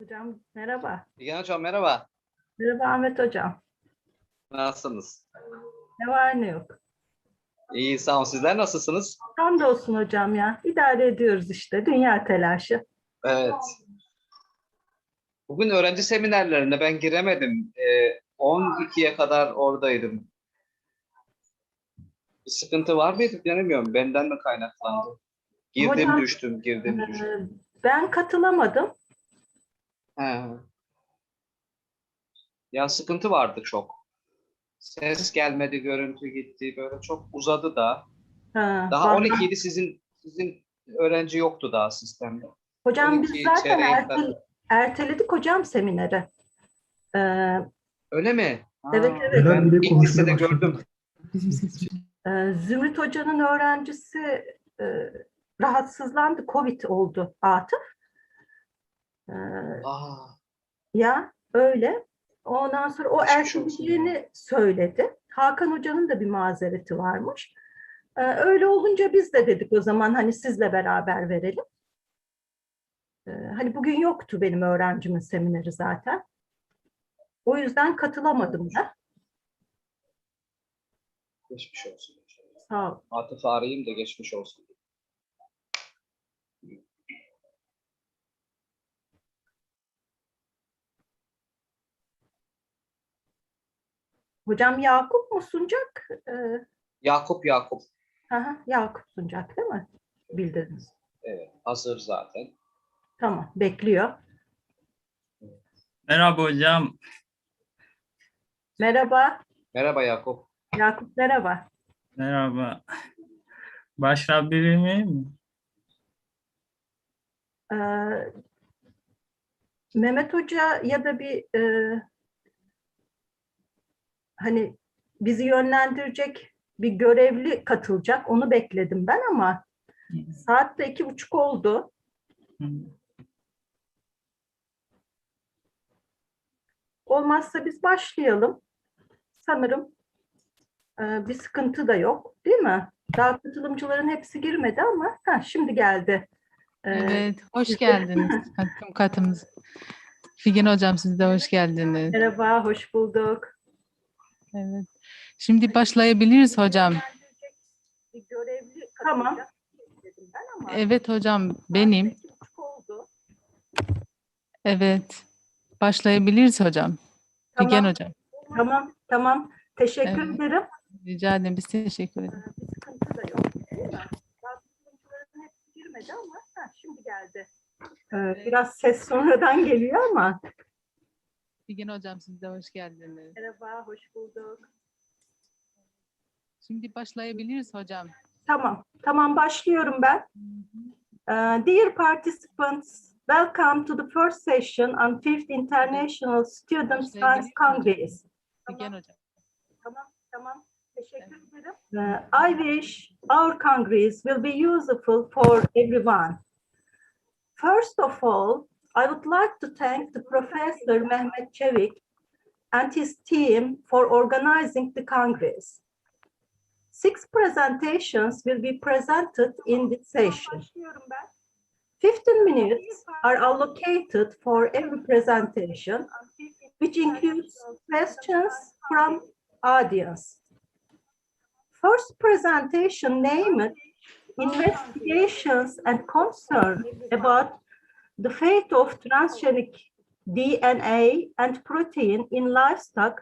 Hocam merhaba. İlgen Hocam merhaba. Merhaba Ahmet Hocam. Nasılsınız? Ne var ne yok. İyi sağ olun. Sizler nasılsınız? Hamdolsun hocam ya. İdare ediyoruz işte. Dünya telaşı. Evet. Bugün öğrenci seminerlerine ben giremedim. 12'ye kadar oradaydım. Bir sıkıntı var mıydı bilmiyorum. Benden mi kaynaklandı? Girdim Hocam düştüm, girdim düştüm. ben katılamadım. He. Ya sıkıntı vardı çok. Ses gelmedi, görüntü gitti. Böyle çok uzadı da. Ha, Daha vallahi. 12 idi sizin öğrenci yoktu daha sistemde. Hocam biz 12 zaten çeyreğe kadar. erteledik hocam semineri. Ee, Öyle mi? evet Ha, evet. ben Bile ilk konuşmaya listede başladı. gördüm. Zümrüt Hoca'nın öğrencisi e, rahatsızlandı. Covid oldu Atıf. Ee, Aa, ya öyle. Ondan sonra o geçmiş olsun ya. erteleyeceğini söyledi. Hakan Hoca'nın da bir mazereti varmış. Öyle olunca biz de dedik o zaman hani sizle beraber verelim. Hani bugün yoktu benim öğrencimin semineri zaten. O yüzden katılamadım da. Geçmiş olsun. Sağ ol. Atıf'ı arayayım da geçmiş olsun. Hocam Yakup mu sunacak? Yakup. Yakup sunacak değil mi? Bildirdiniz. Evet, hazır zaten. Tamam, bekliyor. Merhaba hocam. Merhaba. Merhaba Yakup. Yakup merhaba. Merhaba. Başlayabilir miyim? Ee, Mehmet Hoca ya da hani bizi yönlendirecek bir görevli katılacak. Onu bekledim ben ama saat de 2:30 oldu. Olmazsa biz başlayalım. Sanırım bir sıkıntı da yok, değil mi? Daha katılımcıların hepsi girmedi ama şimdi geldi. Evet, hoş geldiniz katımız. Figen Hocam siz de hoş geldiniz. Merhaba, hoş bulduk. Evet. Şimdi başlayabiliriz hocam. Bir görevli tamam. Dedim ben ama Evet hocam benim. 2:30 oldu. Evet. Başlayabiliriz hocam. Figen Tamam, Hocam. tamam. Teşekkür Evet. ederim. Rica ederim. Biz teşekkür ederiz. Bir sıkıntı da yok, değil mi? Daha katılımcıların hepsi girmedi ama şimdi geldi. Biraz ses sonradan geliyor ama. Figen Hocam siz de hoş geldiniz. Merhaba, hoş bulduk. Şimdi başlayabiliriz hocam. Tamam başlıyorum ben. Dear participants, welcome to the first session on 5th International Student Science Congress. Figen Hocam. Tamam. Teşekkür ederim. I wish our Congress will be useful for everyone. First of all, I would like to thank the Professor Mehmet Çevik and his team for organizing the Congress. 6 presentations will be presented in this session. 15 minutes are allocated for every presentation, which includes questions from audience. First presentation named Investigations and Concern about the fate of transgenic DNA and protein in livestock,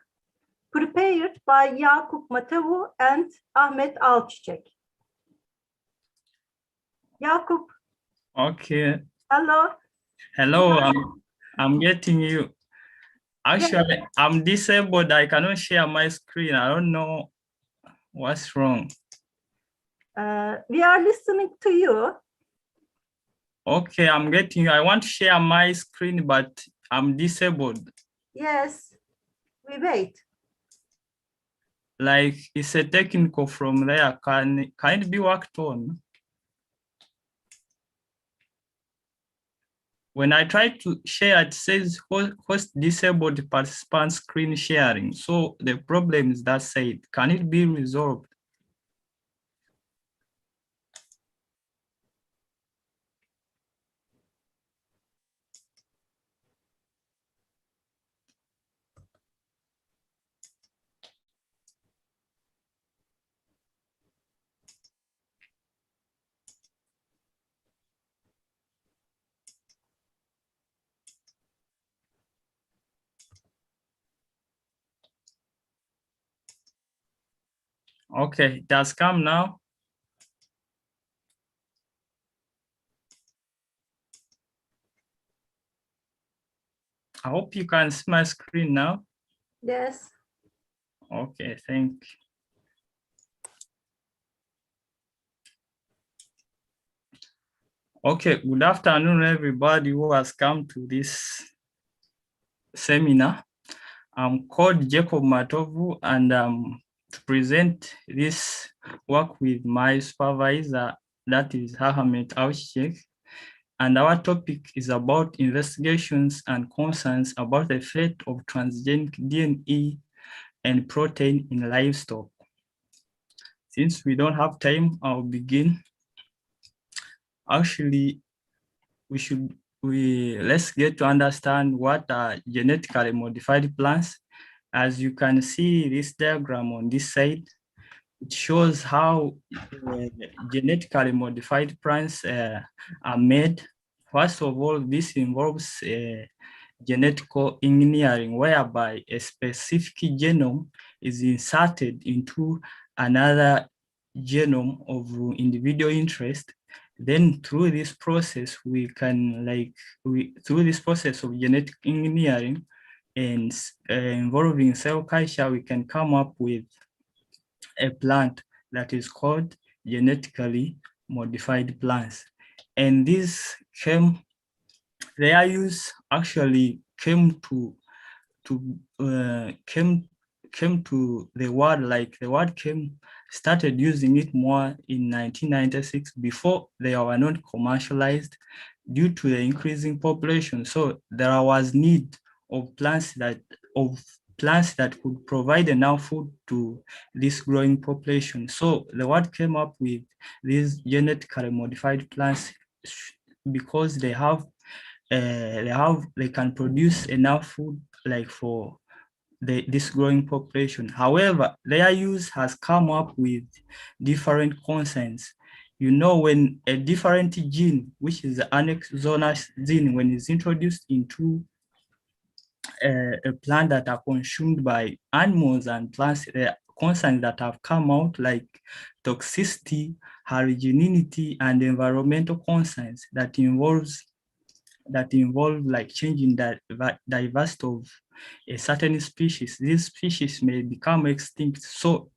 prepared by Yakup Matevu and Ahmet Alçiçek. Yakup. Okay. Hello, I'm getting you. Actually, I'm disabled. I cannot share my screen. I don't know what's wrong. We are listening to you. Okay, I'm getting you. I want to share my screen, but I'm disabled. Yes, we wait. Like it's a technical from there. Can it be worked on? When I try to share, it says host disabled participant screen sharing. So the problem is that said, can it be resolved? Okay, it has come now. I hope you can see my screen now. Yes. Okay, thank you. Okay, good afternoon, everybody who has come to this seminar. I'm called Jacob Matovu, and to present this work with my supervisor, that is Ahmed Aushek. And our topic is about investigations and concerns about the fate of transgenic DNA and protein in livestock. Since we don't have time, I'll begin. Actually, let's get to understand what are genetically modified plants. As you can see this diagram on this side, it shows how genetically modified plants are made. First of all, this involves genetic engineering, whereby a specific genome is inserted into another genome of individual interest. Then through this process, through this process of genetic engineering and involving cell culture, we can come up with a plant that is called genetically modified plants. And their use actually came to the word, like the word started using it more in 1996. Before, they were not commercialized due to the increasing population. So there was need of plants that could provide enough food to this growing population. So the word came up with these genetically modified plants because they can produce enough food like for this growing population. However, their use has come up with different concerns. You know, when a different gene, which is the annexonous gene, when it's introduced into a plant that are consumed by animals and plants, there are concerns that have come out like toxicity, halogeneity, and environmental concerns that involve like changing the diversity of a certain species. These species may become extinct. So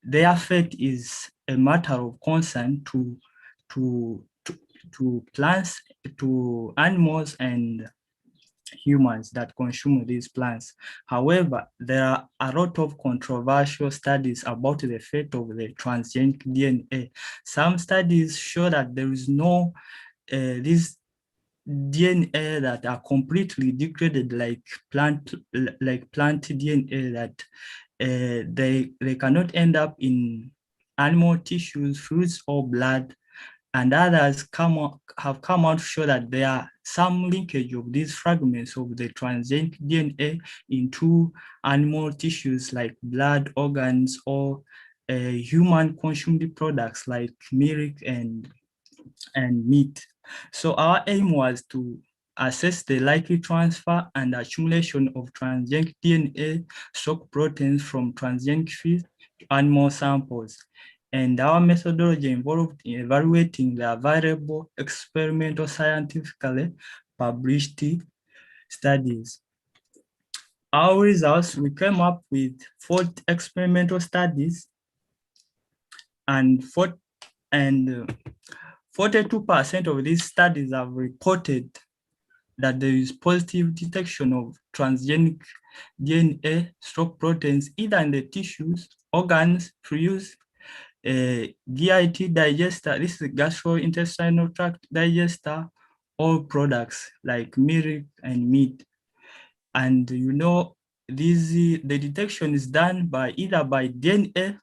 their fate is a matter of concern to plants, to animals, and humans that consume these plants. However, there are a lot of controversial studies about the fate of the transgenic DNA. Some studies show that there is no these DNA that are completely degraded like plant DNA, that they cannot end up in animal tissues, fruits, or blood. And others have come out to show that there are some linkage of these fragments of the transgenic DNA into animal tissues like blood, organs, or human consumed products like milk and meat. So our aim was to assess the likely transfer and accumulation of transgenic DNA shock proteins from transgenic feed to animal samples. And our methodology involved in evaluating the available experimental scientifically published studies. Our results, we came up with 4 experimental studies, and 42% of these studies have reported that there is positive detection of transgenic DNA stroke proteins either in the tissues, organs, fluids, GIT digester, this is gastrointestinal tract digester, or products like milk and meat. And you know, the detection is done by either by DNA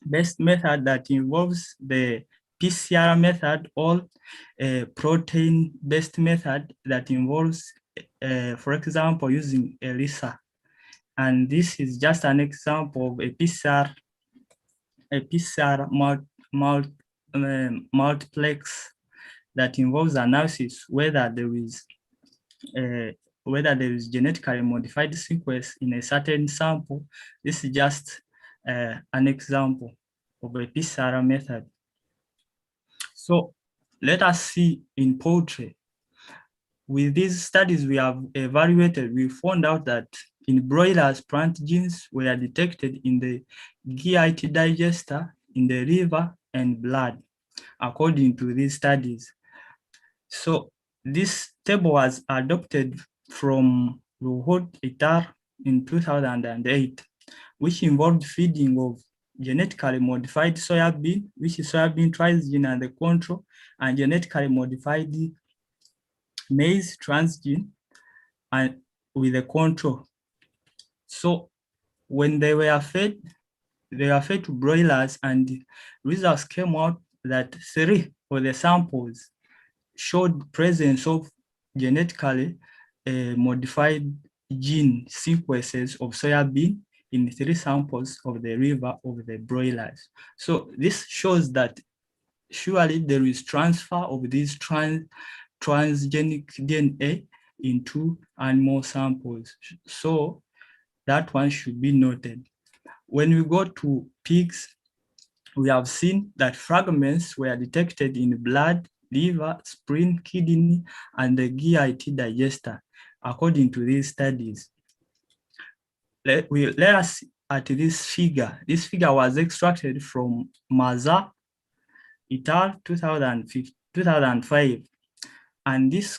based method that involves the PCR method, or a protein-based method that involves, for example, using ELISA. And this is just an example of a PCR multiplex that involves analysis whether there is genetically modified sequence in a certain sample. This is just an example of a PCR method. So let us see in poultry. With these studies we have evaluated, we found out that in broilers, plant genes were detected in the GIT digester, in the liver and blood, according to these studies. So this table was adopted from Ruhot et al. In 2008, which involved feeding of genetically modified soybean, which is soybean transgene and the control, and genetically modified maize transgene and with the control. So when they were fed to broilers, and results came out that 3 of the samples showed presence of genetically modified gene sequences of soybean in 3 samples of the liver of the broilers. So this shows that surely there is transfer of these transgenic DNA into animal samples. So that one should be noted. When we go to pigs, we have seen that fragments were detected in blood, liver, spleen, kidney, and the GIT digester, according to these studies. Let us at this figure. This figure was extracted from Maza et al. 2005, and this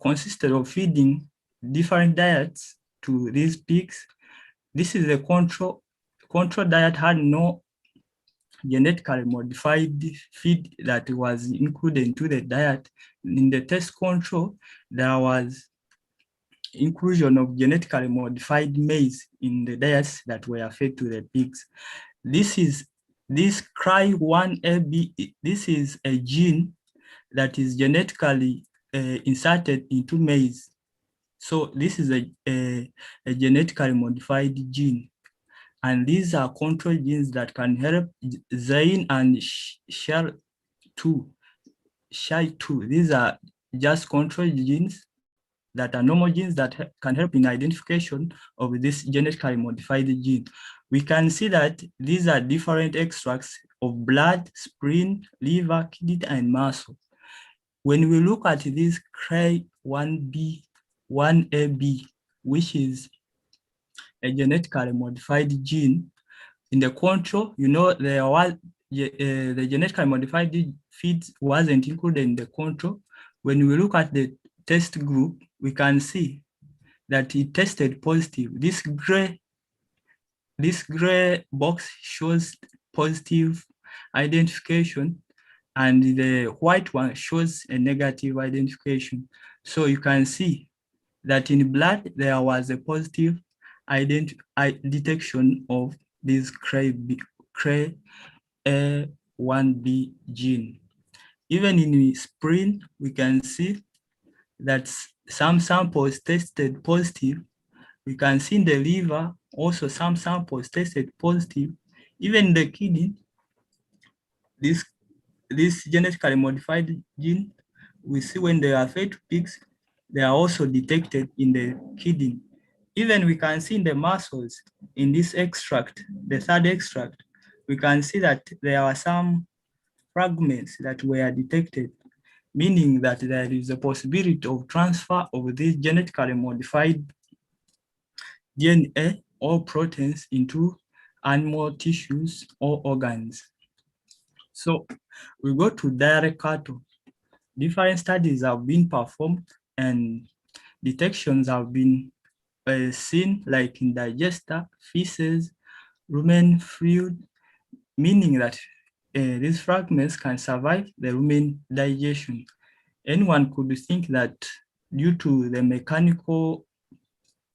consisted of feeding different diets to these pigs. This is a control diet, had no genetically modified feed that was included into the diet. In the test control, there was inclusion of genetically modified maize in the diets that were fed to the pigs. This CRY1AB, this is a gene that is genetically inserted into maize. So this is a genetically modified gene. And these are control genes that can help Zain and SHAR2. These are just control genes that are normal genes that can help in identification of this genetically modified gene. We can see that these are different extracts of blood, spleen, liver, kidney, and muscle. When we look at this CRY1B, 1AB, which is a genetically modified gene, in the control, there was the genetically modified feeds wasn't included in the control. When we look at the test group, we can see that it tested positive. This gray box shows positive identification, and the white one shows a negative identification. So you can see that in blood, there was a positive detection of this CRY1B gene. Even in spleen, we can see that some samples tested positive. We can see in the liver, also some samples tested positive. Even the kidney, this genetically modified gene, we see when they are fed to pigs, they are also detected in the kidney. Even we can see in the muscles, in this extract, the 3rd extract, we can see that there are some fragments that were detected, meaning that there is a possibility of transfer of this genetically modified DNA or proteins into animal tissues or organs. So we go to direct cattle. Different studies have been performed and detections have been seen, like in digester, feces, rumen fluid, meaning that these fragments can survive the rumen digestion. Anyone could think that due to the mechanical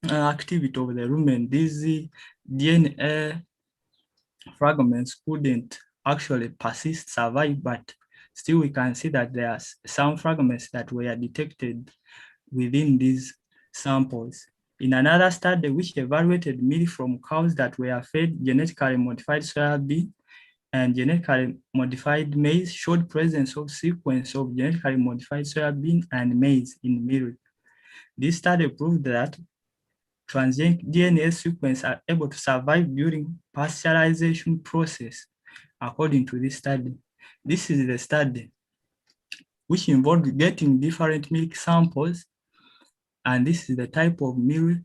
activity of the rumen, these DNA fragments couldn't actually persist, survive, but still we can see that there are some fragments that were detected within these samples. In another study which evaluated meat from cows that were fed genetically modified soybean and genetically modified maize, showed presence of sequence of genetically modified soybean and maize in milk. This study proved that transgenic DNA sequences are able to survive during pasteurization process according to this study. This is the study which involved getting different milk samples, and this is the type of milk.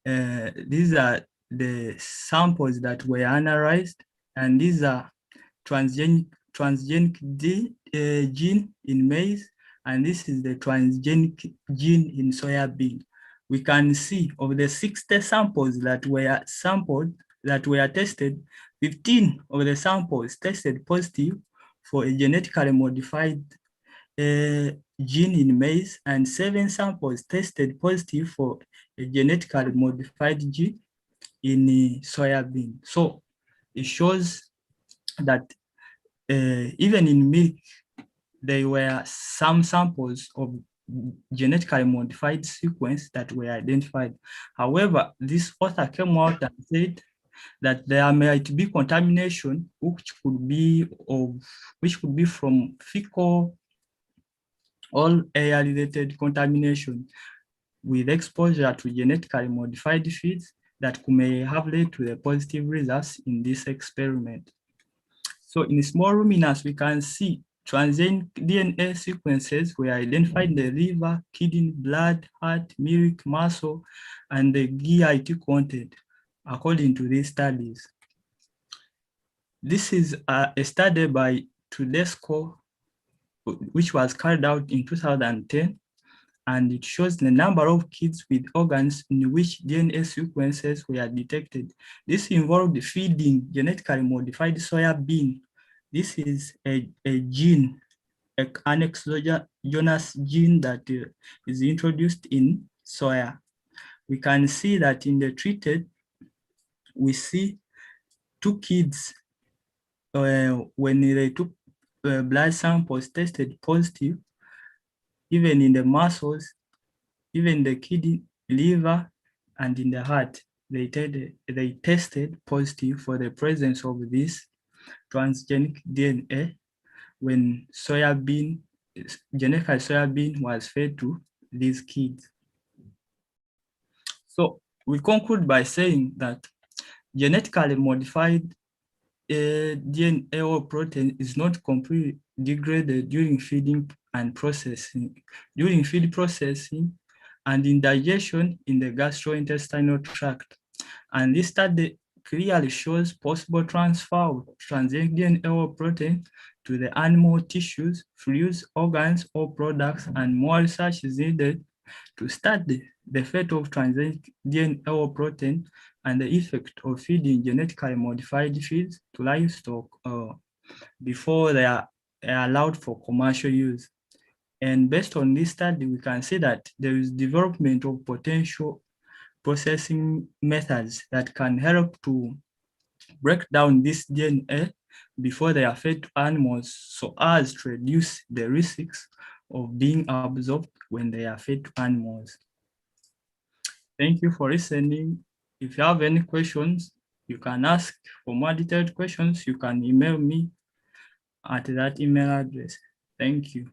These are the samples that were analyzed, and these are transgenic gene in maize, and this is the transgenic gene in soybean. We can see of the 60 samples that were tested, 15 of the samples tested positive for a genetically modified gene in maize, and 7 samples tested positive for a genetically modified gene in soybean. So it shows that even in milk, there were some samples of genetically modified sequence that were identified. However, this author came out and said that there might be contamination which could be from fecal or air-related contamination with exposure to genetically modified feeds that may have led to the positive results in this experiment. So in small ruminants, we can see transgenic DNA sequences were identified in the liver, kidney, blood, heart, milk, muscle, and the GIT content, according to these studies. This is a study by Tedesco, which was carried out in 2010, and it shows the number of kids with organs in which DNA sequences were detected. This involved feeding genetically modified soya bean. This is a gene, an exogenous gene that is introduced in soya. We can see that in the treated, we see 2 kids when they took blood samples tested positive, even in the muscles, even the kidney, liver, and in the heart. They tested positive for the presence of this transgenic DNA when genetic soybean was fed to these kids. So we conclude by saying that genetically modified DNA or protein is not completely degraded during feeding and processing, feed processing and in digestion in the gastrointestinal tract. And this study clearly shows possible transfer of transgenic DNA or protein to the animal tissues, fluids, organs, or products, and more research is needed to study the fate of transgenic DNA or protein and the effect of feeding genetically modified feeds to livestock before they are allowed for commercial use. And based on this study, we can see that there is development of potential processing methods that can help to break down this DNA before they are fed to animals so as to reduce the risks of being absorbed when they are fed to animals. Thank you for listening. If you have any questions, you can ask. For more detailed questions, you can email me at that email address. Thank you.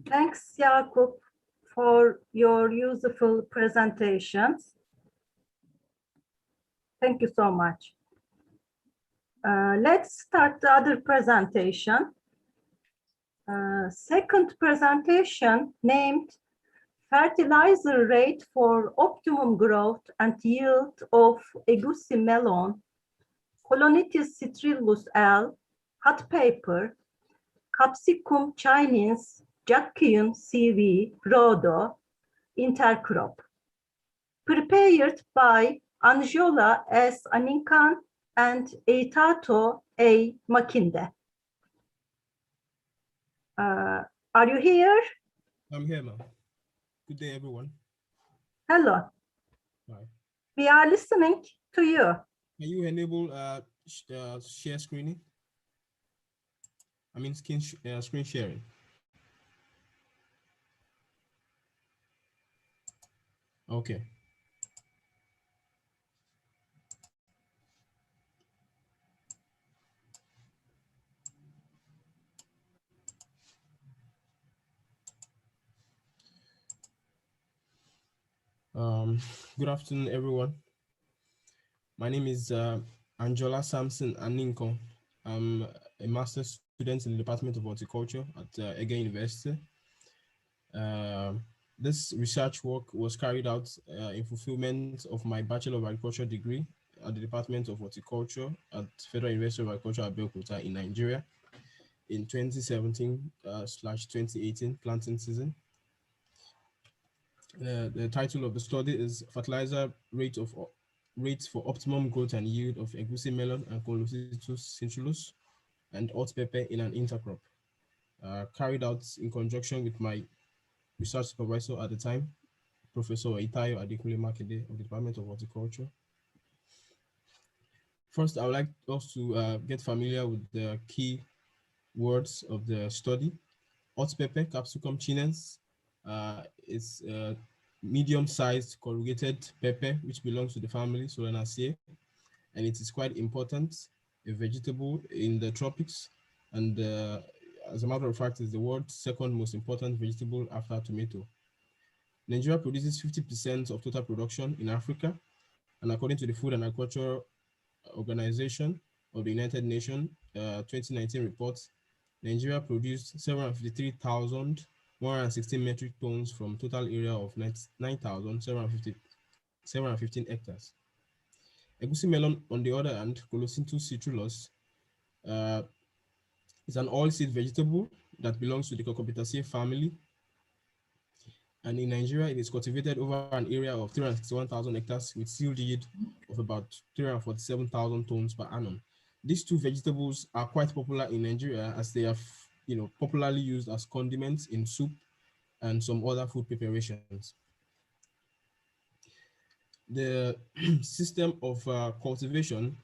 Thanks, Jakub, for your useful presentations. Thank you so much. Let's start the other presentation. Second presentation named Fertilizer Rate for Optimum Growth and Yield of Egusi Melon, Colonitis citrullus L, Hot Pepper, Capsicum Chinese, Jacqueline CV, Rhodo, Intercrop. Prepared by Anjola S. Aninkan and Eitato A. Makinde. Are you here? I'm here, ma'am. Good day, everyone. Hello. Hi. We are listening to you. Can you enable share screening? I mean, screen sharing. Okay. Good afternoon, everyone. My name is Angela Samson Aninko. I'm a master's student in the Department of Horticulture at Ege University. This research work was carried out in fulfillment of my Bachelor of Agriculture degree at the Department of Horticulture at Federal University of Agriculture, Abeokuta in Nigeria in 2017/2018 planting season. The title of the study is Fertilizer Rates for Optimum Growth and Yield of Egusi Melon and Colocytus cinchillus and hot pepper in an intercrop, carried out in conjunction with my research supervisor at the time, Professor Itayo Adekunle Makinde of the Department of Horticulture. First, I would like us to get familiar with the key words of the study. Hot pepper, Capsicum chinense, is a medium-sized corrugated pepper which belongs to the family Solanaceae, and it is quite important, a vegetable in the tropics, and as a matter of fact, is the world's second most important vegetable after tomato. Nigeria produces 50% of total production in Africa, and according to the Food and Agriculture Organization of the United Nations 2019 report, Nigeria produced 753,116 metric tons from total area of 9,715 hectares. Egusi melon, on the other hand, Colocytus citrulus, is an oilseed vegetable that belongs to the Cucurbitaceae family. And in Nigeria, it is cultivated over an area of 361,000 hectares with yield of about 347,000 tons per annum. These two vegetables are quite popular in Nigeria as they are, popularly used as condiments in soup and some other food preparations. The system of cultivation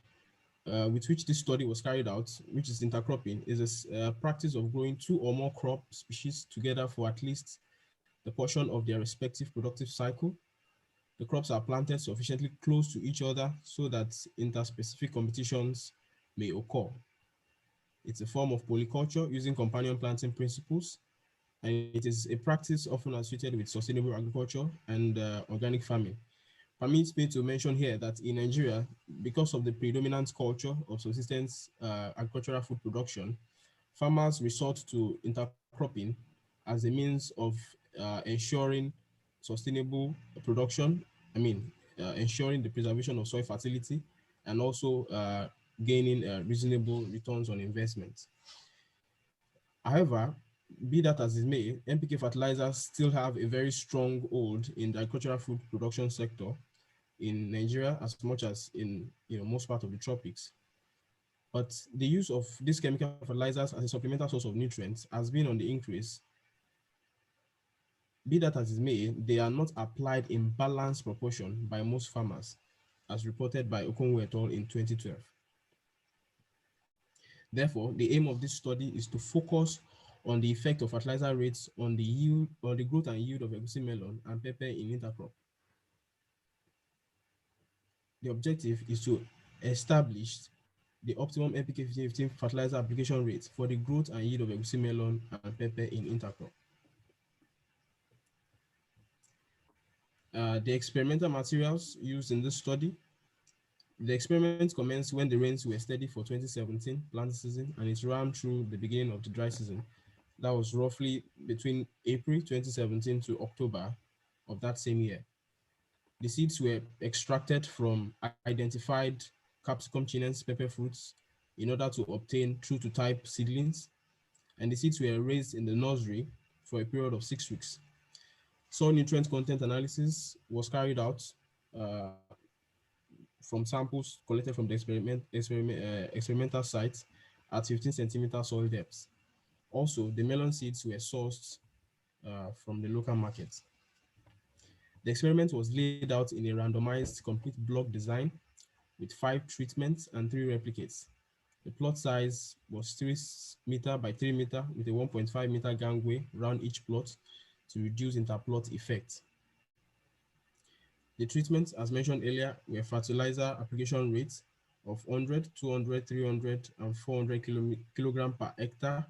with which this study was carried out, which is intercropping, is a practice of growing two or more crop species together for at least the portion of their respective productive cycle. The crops are planted sufficiently close to each other so that interspecific competitions may occur. It's a form of polyculture using companion planting principles, and it is a practice often associated with sustainable agriculture and organic farming. Permits me to mention here that in Nigeria, because of the predominant culture of subsistence agricultural food production, farmers resort to intercropping as a means of ensuring sustainable production, ensuring the preservation of soil fertility, and also gaining reasonable returns on investment. However, be that as it may, NPK fertilizers still have a very strong hold in the agricultural food production sector in Nigeria as much as in most parts of the tropics. But the use of these chemical fertilizers as a supplemental source of nutrients has been on the increase. Be that as it may, they are not applied in balanced proportion by most farmers, as reported by Okonwo et al. In 2012. Therefore, the aim of this study is to focus on the effect of fertilizer rates on the yield, or the growth and yield of egusi melon and pepper in intercrop. The objective is to establish the optimum NPK 15/15 fertilizer application rate for the growth and yield of egusi melon and pepper in intercrop. The experimental materials used in this study. The experiment commenced when the rains were steady for 2017 planting season, and it ran through the beginning of the dry season. That was roughly between April 2017 to October of that same year. The seeds were extracted from identified Capsicum chinense pepper fruits in order to obtain true to type seedlings, and the seeds were raised in the nursery for a period of 6 weeks. Soil nutrient content analysis was carried out from samples collected from the experimental site at 15 centimeter soil depth. Also, the melon seeds were sourced from the local market. The experiment was laid out in a randomized complete block design with 5 treatments and 3 replicates. The plot size was 3 meter by 3 meter with a 1.5 meter gangway around each plot to reduce interplot effect. The treatments, as mentioned earlier, were fertilizer application rates of 100, 200, 300, and 400 kilogram per hectare,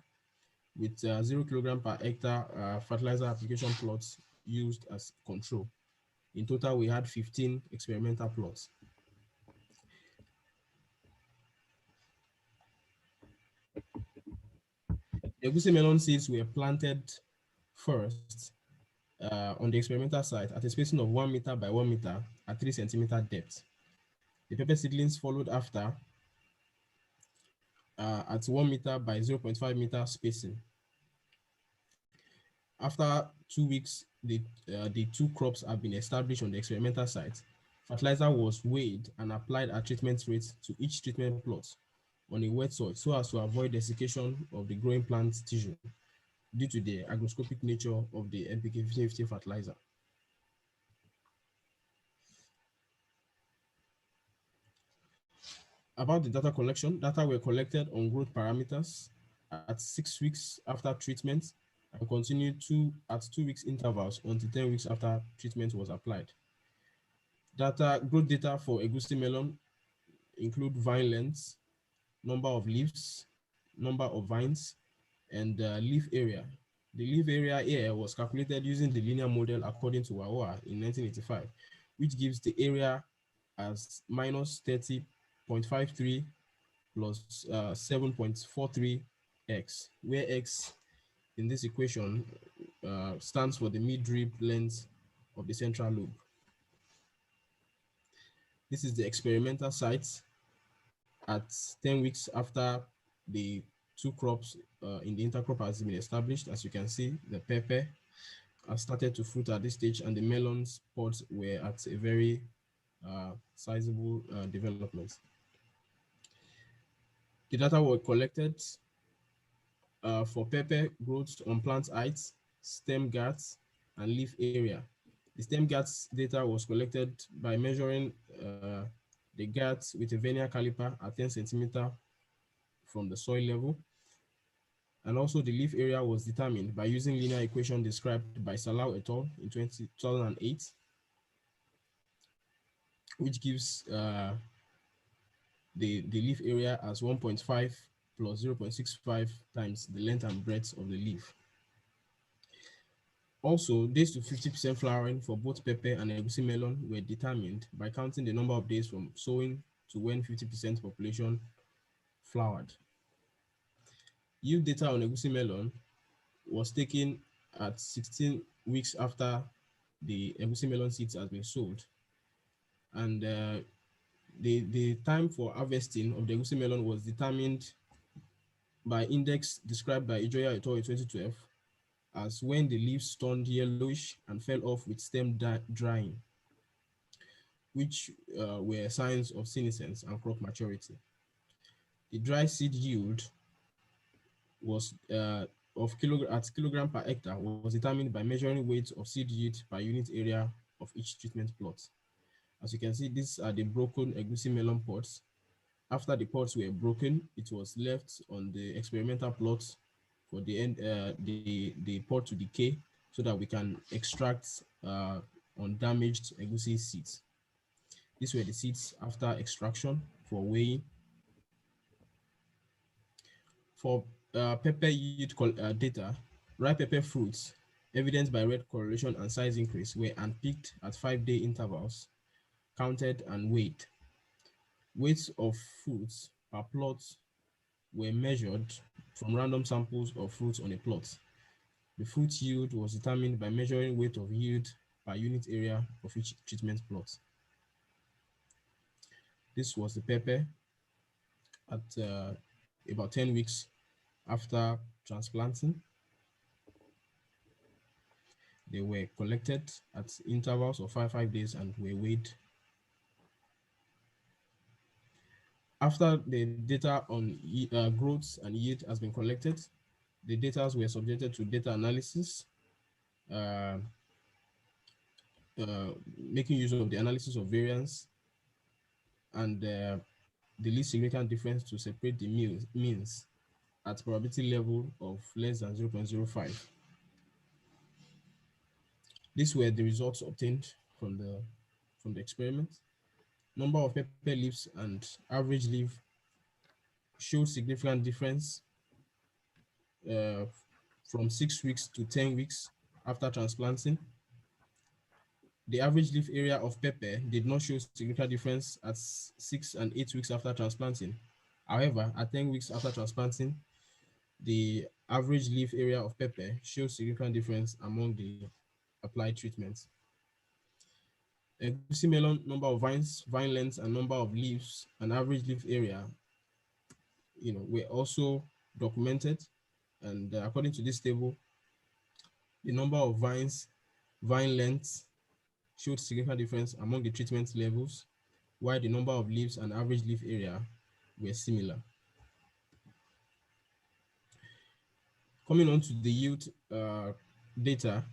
with 0 kilogram per hectare fertilizer application plots used as control. In total, we had 15 experimental plots. The egusi melon seeds were planted first on the experimental site at a spacing of 1 meter by 1 meter at 3 centimeter depth. The pepper seedlings followed after at 1 meter by 0.5 meter spacing. After 2 weeks, the two crops have been established on the experimental site. Fertilizer was weighed and applied at treatment rates to each treatment plot on a wet soil so as to avoid desiccation of the growing plant tissue due to the hygroscopic nature of the NPK 50/50 fertilizer. About the data collection, data were collected on growth parameters at 6 weeks after treatment and continued at 2 weeks intervals until 10 weeks after treatment was applied. Growth data for egusi melon include vine lengths, number of leaves, number of vines, and leaf area. The leaf area here was calculated using the linear model according to Wawa in 1985, which gives the area as minus 30.53 plus 7.43x, where x in this equation stands for the mid-rib length of the central lobe. This is the experimental site at 10 weeks after the two crops in the intercrop has been established. As you can see, the pepper has started to fruit at this stage, and the melons pods were at a very sizable development. The data were collected for pepper growth on plant heights, stem girths, and leaf area. The stem girths data was collected by measuring the girths with a vernier caliper at 10 centimeter from the soil level. And also the leaf area was determined by using linear equation described by Salau et al. In 2008, which gives the leaf area as 1.5 plus 0.65 times the length and breadth of the leaf. Also, days to 50% flowering for both pepper and egusi melon were determined by counting the number of days from sowing to when 50% population flowered. Yield data on egusi melon was taken at 16 weeks after the egusi melon seeds has been sold. And the time for harvesting of the egusi melon was determined by index described by Ijoya et al. In 2012 as when the leaves turned yellowish and fell off with stem drying, which were signs of senescence and crop maturity. The dry seed yield was at kilogram per hectare was determined by measuring weight of seed yield per unit area of each treatment plot. As you can see, these are the broken egusi melon pods. After the pods were broken, it was left on the experimental plot for the pod to decay so that we can extract undamaged egusi seeds. These were the seeds after extraction for weighing. For pepper yield data, ripe pepper fruits evidenced by red coloration and size increase were unpicked at 5-day intervals, counted and weighed. Weights of fruits per plot were measured from random samples of fruits on a plot. The fruit yield was determined by measuring weight of yield per unit area of each treatment plot. This was the pepper at about 10 weeks after transplanting. They were collected at intervals of 5 days and were weighed. After the data on growth and yield has been collected, the data were subjected to data analysis, making use of the analysis of variance and the least significant difference to separate the means at probability level of less than 0.05. These were the results obtained from the experiment. Number of pepper leaves and average leaf showed significant difference from 6 weeks to 10 weeks after transplanting. the average leaf area of pepper did not show significant difference at 6 and 8 weeks after transplanting. However, at 10 weeks after transplanting, the average leaf area of pepper showed significant difference among the applied treatments. Egusi melon number of vines, vine length, and number of leaves and average leaf area, were also documented. And according to this table, the number of vines, vine length showed significant difference among the treatment levels, while the number of leaves and average leaf area were similar. Coming on to the yield data,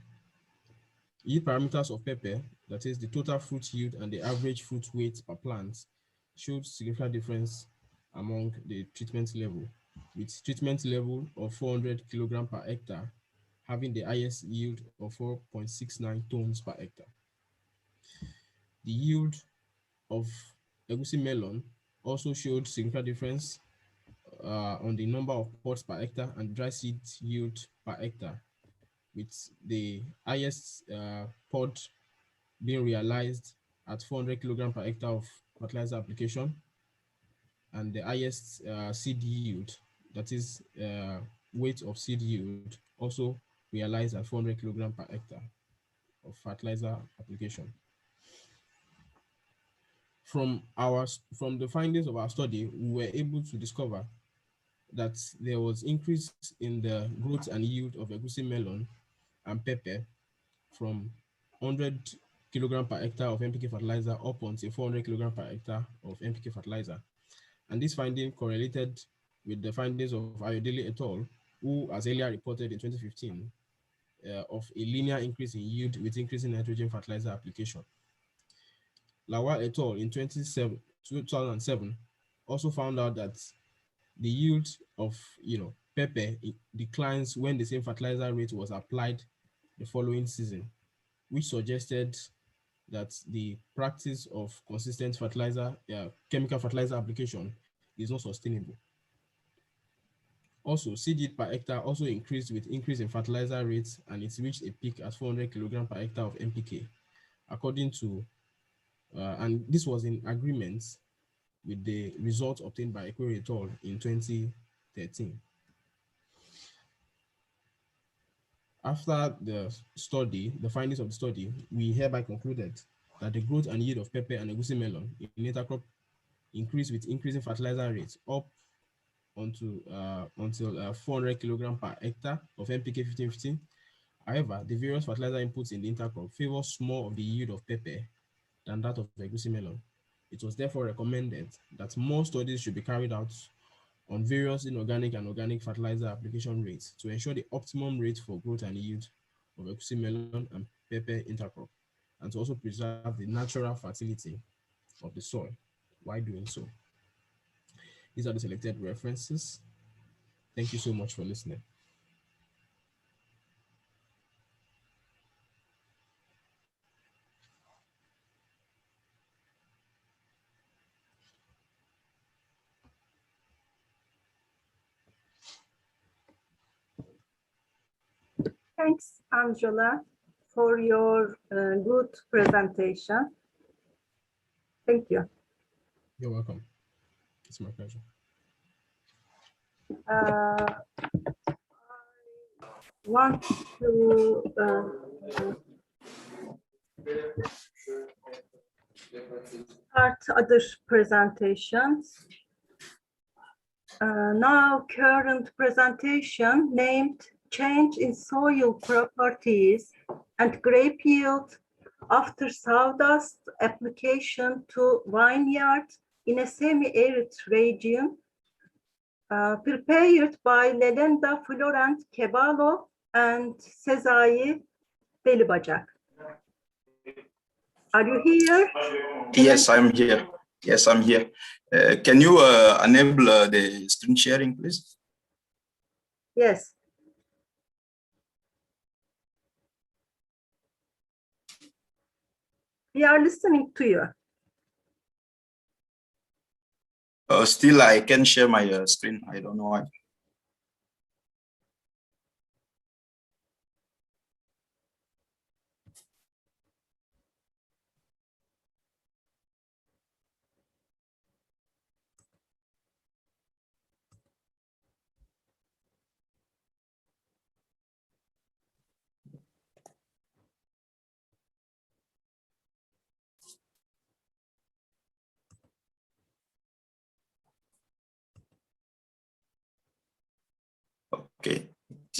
yield parameters of pepper, that is the total fruit yield and the average fruit weight per plant, showed significant difference among the treatment level, with treatment level of 400 kilogram per hectare having the highest yield of 4.69 tons per hectare. The yield of egusi melon also showed significant difference on the number of pods per hectare and dry seed yield per hectare, with the highest pod being realized at 400 kilogram per hectare of fertilizer application, and the highest seed yield, that is weight of seed yield, also realized at 400 kilogram per hectare of fertilizer application. From the findings of our study, we were able to discover that there was increase in the growth and yield of egusi melon and pepper from 100 kilogram per hectare of NPK fertilizer up until 400 kilogram per hectare of NPK fertilizer. And this finding correlated with the findings of Ayodele et al., who, as earlier reported in 2015, of a linear increase in yield with increasing nitrogen fertilizer application. Lawal et al. In 2007 also found out that the yield of pepper declines when the same fertilizer rate was applied the following season, which suggested that the practice of consistent chemical fertilizer application is not sustainable. Also, seed yield per hectare also increased with increase in fertilizer rates, and it reached a peak at 400 kilogram per hectare of NPK, according to, and this was in agreement with the results obtained by Ekwere et al. In 2013. After the study, the findings of the study, we hereby concluded that the growth and yield of pepper and egusi melon in intercrop increased with increasing fertilizer rates up until 400 kilogram per hectare of NPK 1515. However, the various fertilizer inputs in the intercrop favor more of the yield of pepper than that of egusi melon. It was therefore recommended that more studies should be carried out on various inorganic and organic fertilizer application rates to ensure the optimum rate for growth and yield of egusi melon and pepper intercrop, and to also preserve the natural fertility of the soil while doing so. These are the selected references. Thank you so much for listening. Thanks, Angela, for your good presentation. Thank you. You're welcome. It's my pleasure. I want to start other presentations. Now, current presentation named Change in Soil Properties and Grape Yield after Sawdust Application to Vineyard in a Semi-Arid Region, prepared by Lelenda Florent Kebalo and Sezai Delibajak. Are you here? Yes, I'm here. Yes, I'm here. Can you enable the screen sharing, please? Yes. We are listening to you. Still, I can share my screen. I don't know why.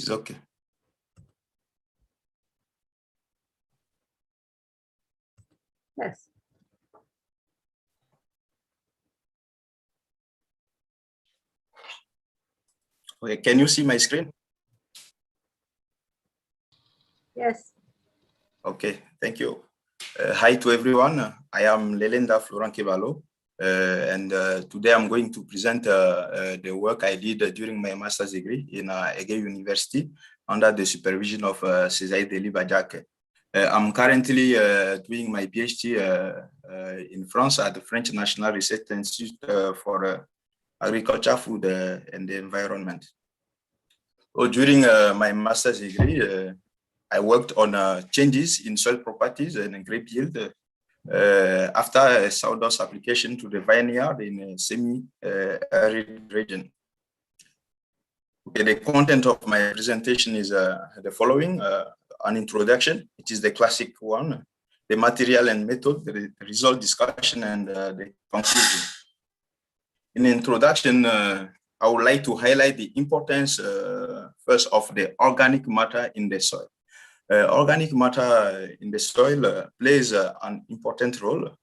is okay. Yes. Okay, can you see my screen? Yes. Okay, thank you. Hi to everyone. I am Lelenda Florent Kebalo, and today I'm going to present the work I did during my master's degree in Ege University under the supervision of Césaire Deli-Badiak. I'm currently doing my PhD in France at the French National Research Institute for Agriculture, Food, and the Environment. So during my master's degree, I worked on changes in soil properties and grape yield after a sawdust application to the vineyard in a semi-arid region. Okay, the content of my presentation is the following: an introduction, which is the classic one, the material and method, the result discussion, and the conclusion. In the introduction, I would like to highlight the importance first of the organic matter in the soil. Organic matter in the soil plays an important role.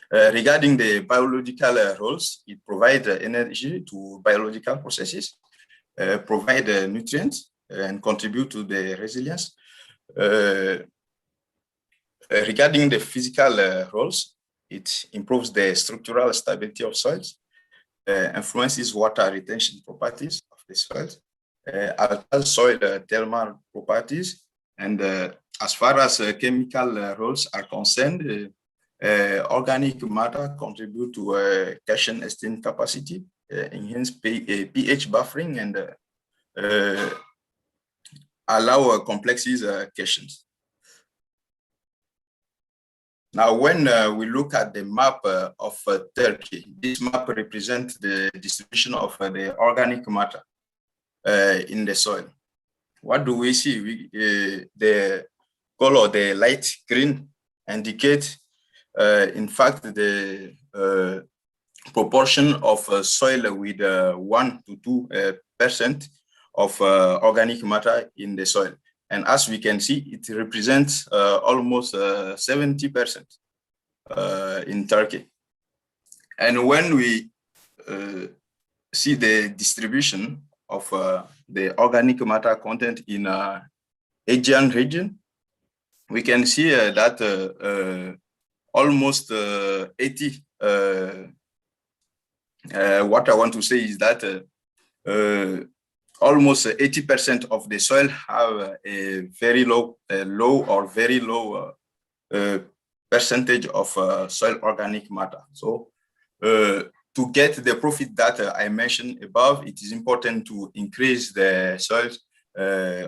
Regarding the biological roles, it provides energy to biological processes, provide nutrients, and contribute to the resilience. Regarding the physical roles, it improves the structural stability of soils, influences water retention properties of the soils, alters soil thermal properties, and as far as chemical roles are concerned, organic matter contribute to cation exchange capacity, enhance pH buffering, and allow complexes cations. Now, when we look at the map of Turkey, this map represents the distribution of the organic matter in the soil. What do we see? The color, the light green, indicate, in fact, the proportion of soil with 1 to 2% of organic matter in the soil. And as we can see, it represents almost 70% in Turkey. And when we see the distribution of the organic matter content in Aegean region, we can see that almost 80. What I want to say is that almost 80% of the soil have a very low or very low percentage of soil organic matter. So to get the profit that I mentioned above, it is important to increase the soil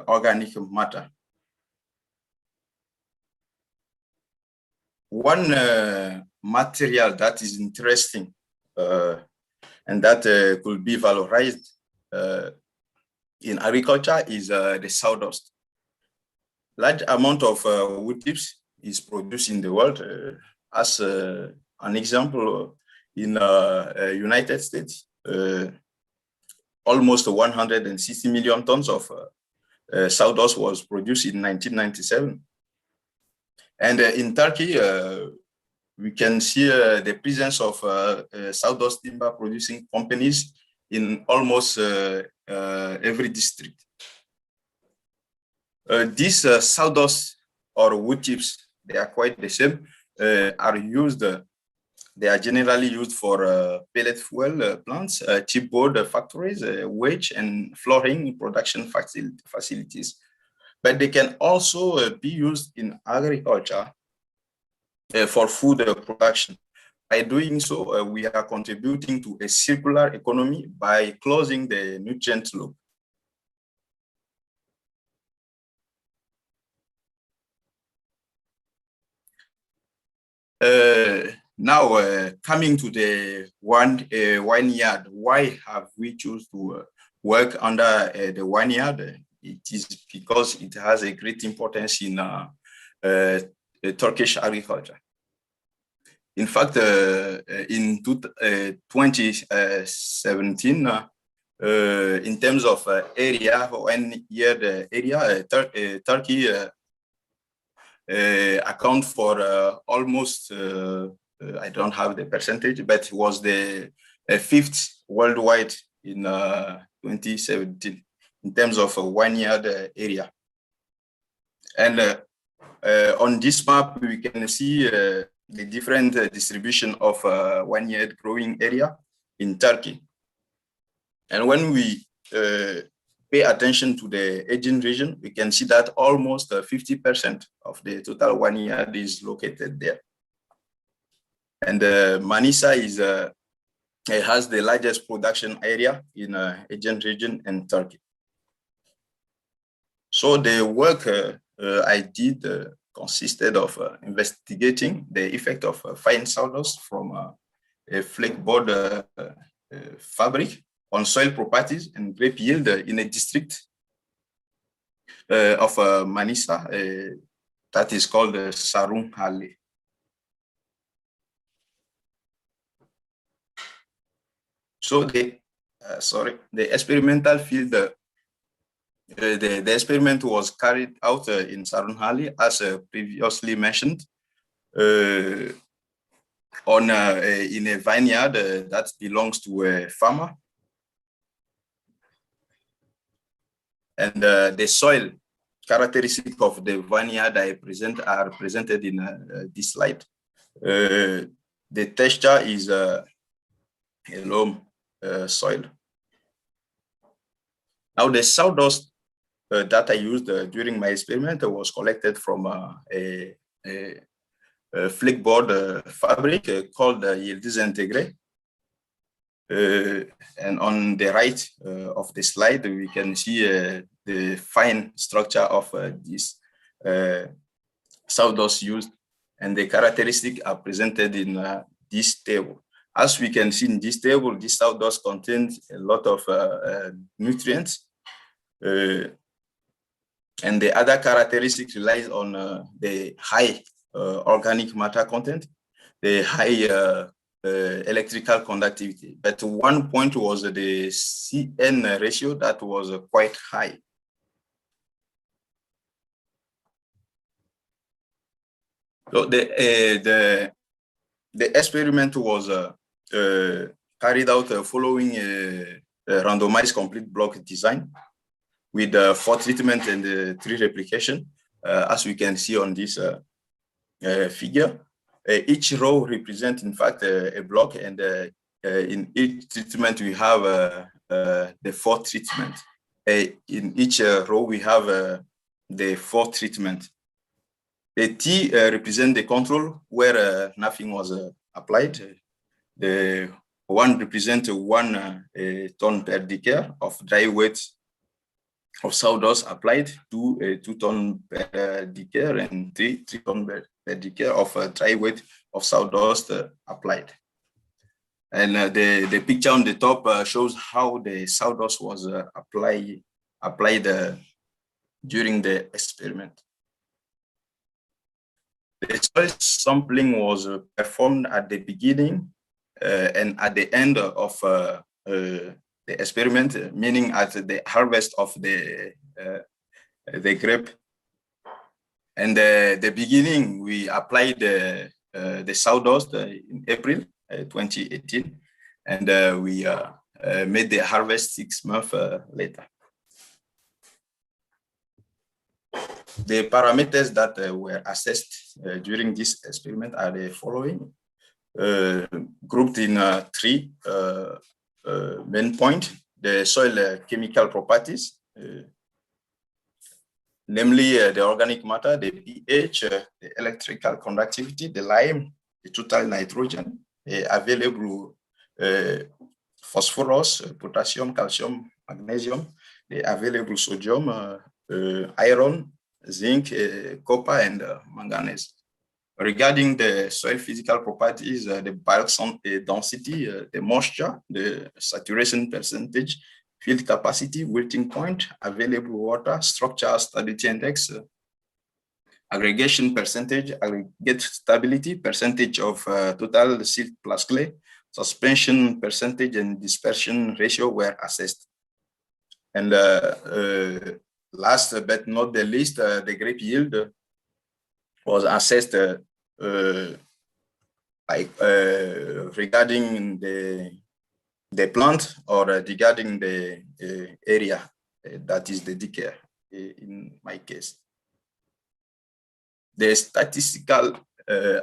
organic matter. One material that is interesting and that could be valorized in agriculture is the sawdust. Large amount of wood chips is produced in the world. As an example, in United States, almost 160 million tons of sawdust was produced in 1997. And in Turkey, we can see the presence of sawdust timber producing companies in almost every district. These sawdust or wood chips, they are quite the same, they are generally used for pellet fuel plants, chipboard factories, wedge and flooring production facilities. But they can also be used in agriculture for food production. By doing so, we are contributing to a circular economy by closing the nutrient loop. Now, coming to the vineyard, why have we chosen to work under the vineyard? It is because it has a great importance in Turkish agriculture. In fact, in 2017, In terms of area, 1 year the area, Turkey account for almost, I don't have the percentage, but it was the 5th worldwide in 2017 in terms of 1 year the area. And on this map, we can see the different distribution of 1 year growing area in Turkey. And when we pay attention to the Aegean region, we can see that almost 50% of the total 1 year is located there. And Manisa is it has the largest production area in Aegean region in Turkey. So the work I did consisted of investigating the effect of fine sawdust from a flakeboard fabric on soil properties and grape yield in a district of Manisa that is called Sarunghale. So the experimental field, the experiment was carried out in Sarunghale, as previously mentioned, on in a vineyard that belongs to a farmer. And the soil characteristics of the vineyard are presented in this slide. The texture is a loam soil. Now the sawdust that I used during my experiment was collected from a flakeboard fabric called Yıldız Entegre. And on the right of the slide, we can see the fine structure of this sawdust used, and the characteristics are presented in this table. As we can see in this table, this sawdust contains a lot of nutrients, and the other characteristics relies on the high organic matter content, the high electrical conductivity. But one point was the CN ratio that was quite high. So the experiment was carried out following a randomized complete block design with 4 treatment and 3 replication, as we can see on this figure. Each row represents, in fact, a block, and in each treatment we have the 4 treatment. In each row we have the 4 treatment. The T represents the control where nothing was applied. The 1 represents 1 ton per decade of dry weight of sawdust applied, 2 ton per decade, and 3 ton per decade of dry weight of sawdust applied. And the picture on the top shows how the sawdust was applied during the experiment. The soil sampling was performed at the beginning and at the end of the experiment, meaning at the harvest of the grape. And the beginning, we applied the sawdust in April 2018, and we made the harvest 6 months later. The parameters that were assessed during this experiment are the following, grouped in 3 main points: the soil chemical properties, namely the organic matter, the pH, the electrical conductivity, the lime, the total nitrogen, the available phosphorus, potassium, calcium, magnesium, the available sodium, iron, zinc, copper, and manganese. Regarding the soil physical properties, the bulk density, the moisture, the saturation percentage, field capacity, wilting point, available water, structure stability index, aggregation percentage, aggregate stability, percentage of total silt plus clay, suspension percentage and dispersion ratio were assessed. And last but not the least, the grape yield was assessed regarding the plant or regarding the area, that is the decay in my case. The statistical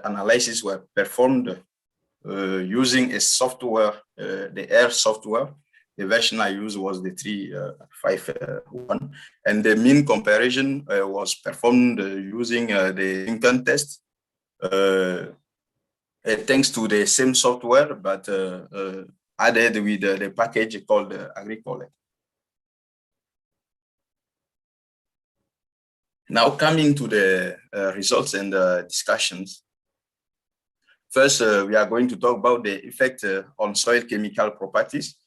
analysis were performed using a software, the AIR software. The version I used was the 351, and the mean comparison was performed using the Lincoln test, thanks to the same software, but added with the package called Agricole. Now coming to the results and discussions. First, we are going to talk about the effect on soil chemical properties.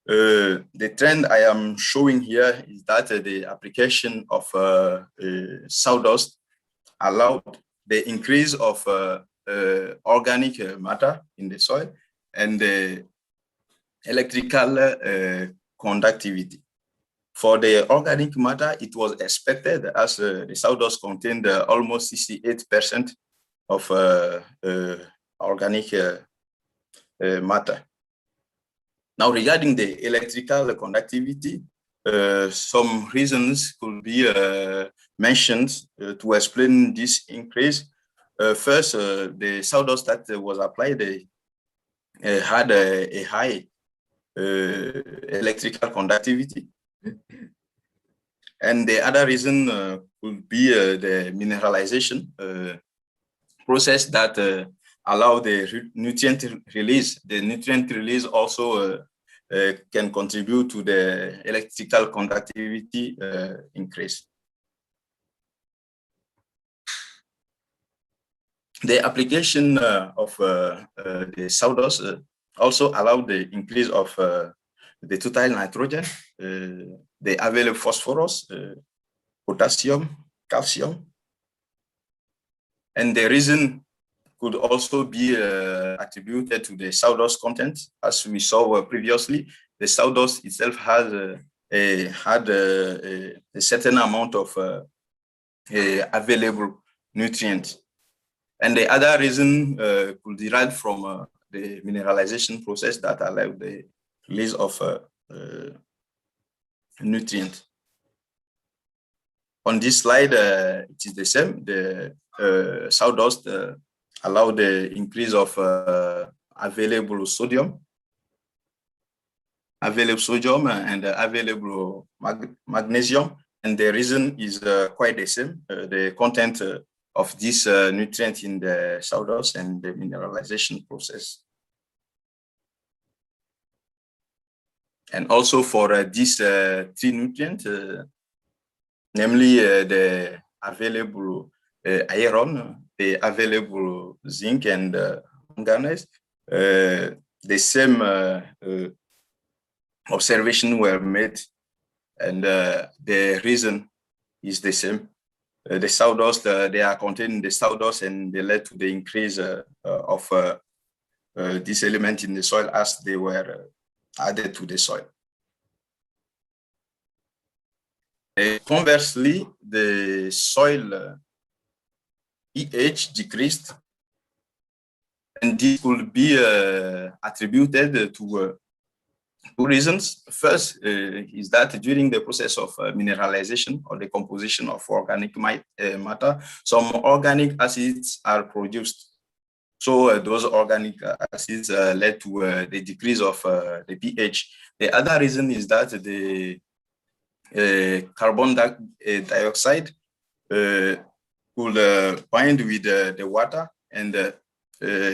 The trend I am showing here is that the application of sawdust allowed the increase of organic matter in the soil and the electrical conductivity. For the organic matter, it was expected, as the sawdust contained almost 68% of organic matter. Now, regarding the electrical conductivity, some reasons could be mentioned to explain this increase. First, the sawdust that was applied had a high electrical conductivity. And the other reason could be the mineralization process that allow the nutrient release. The nutrient release also can contribute to the electrical conductivity increase. The application of the sawdust also allowed the increase of the total nitrogen, the available phosphorus, potassium, calcium. And the reason could also be attributed to the sawdust content. As we saw previously, the sawdust itself has had a certain amount of available nutrients. And the other reason could derive from the mineralization process that allowed the release of nutrients. On this slide, it is the same. The sawdust allow the increase of available sodium and available magnesium. And the reason is quite the same. The content of this nutrient in the sawdust and the mineralization process. And also for these three nutrients, namely the available iron, the available zinc and manganese, the same observation were made, and the reason is the same. The sawdust, they are contained in the sawdust, and they led to the increase of this element in the soil as they were added to the soil. Conversely, the soil pH decreased, and this could be attributed to two reasons. First is that during the process of mineralization or the composition of organic matter, some organic acids are produced. So those organic acids led to the decrease of the pH. The other reason is that the carbon dioxide could bind with the water and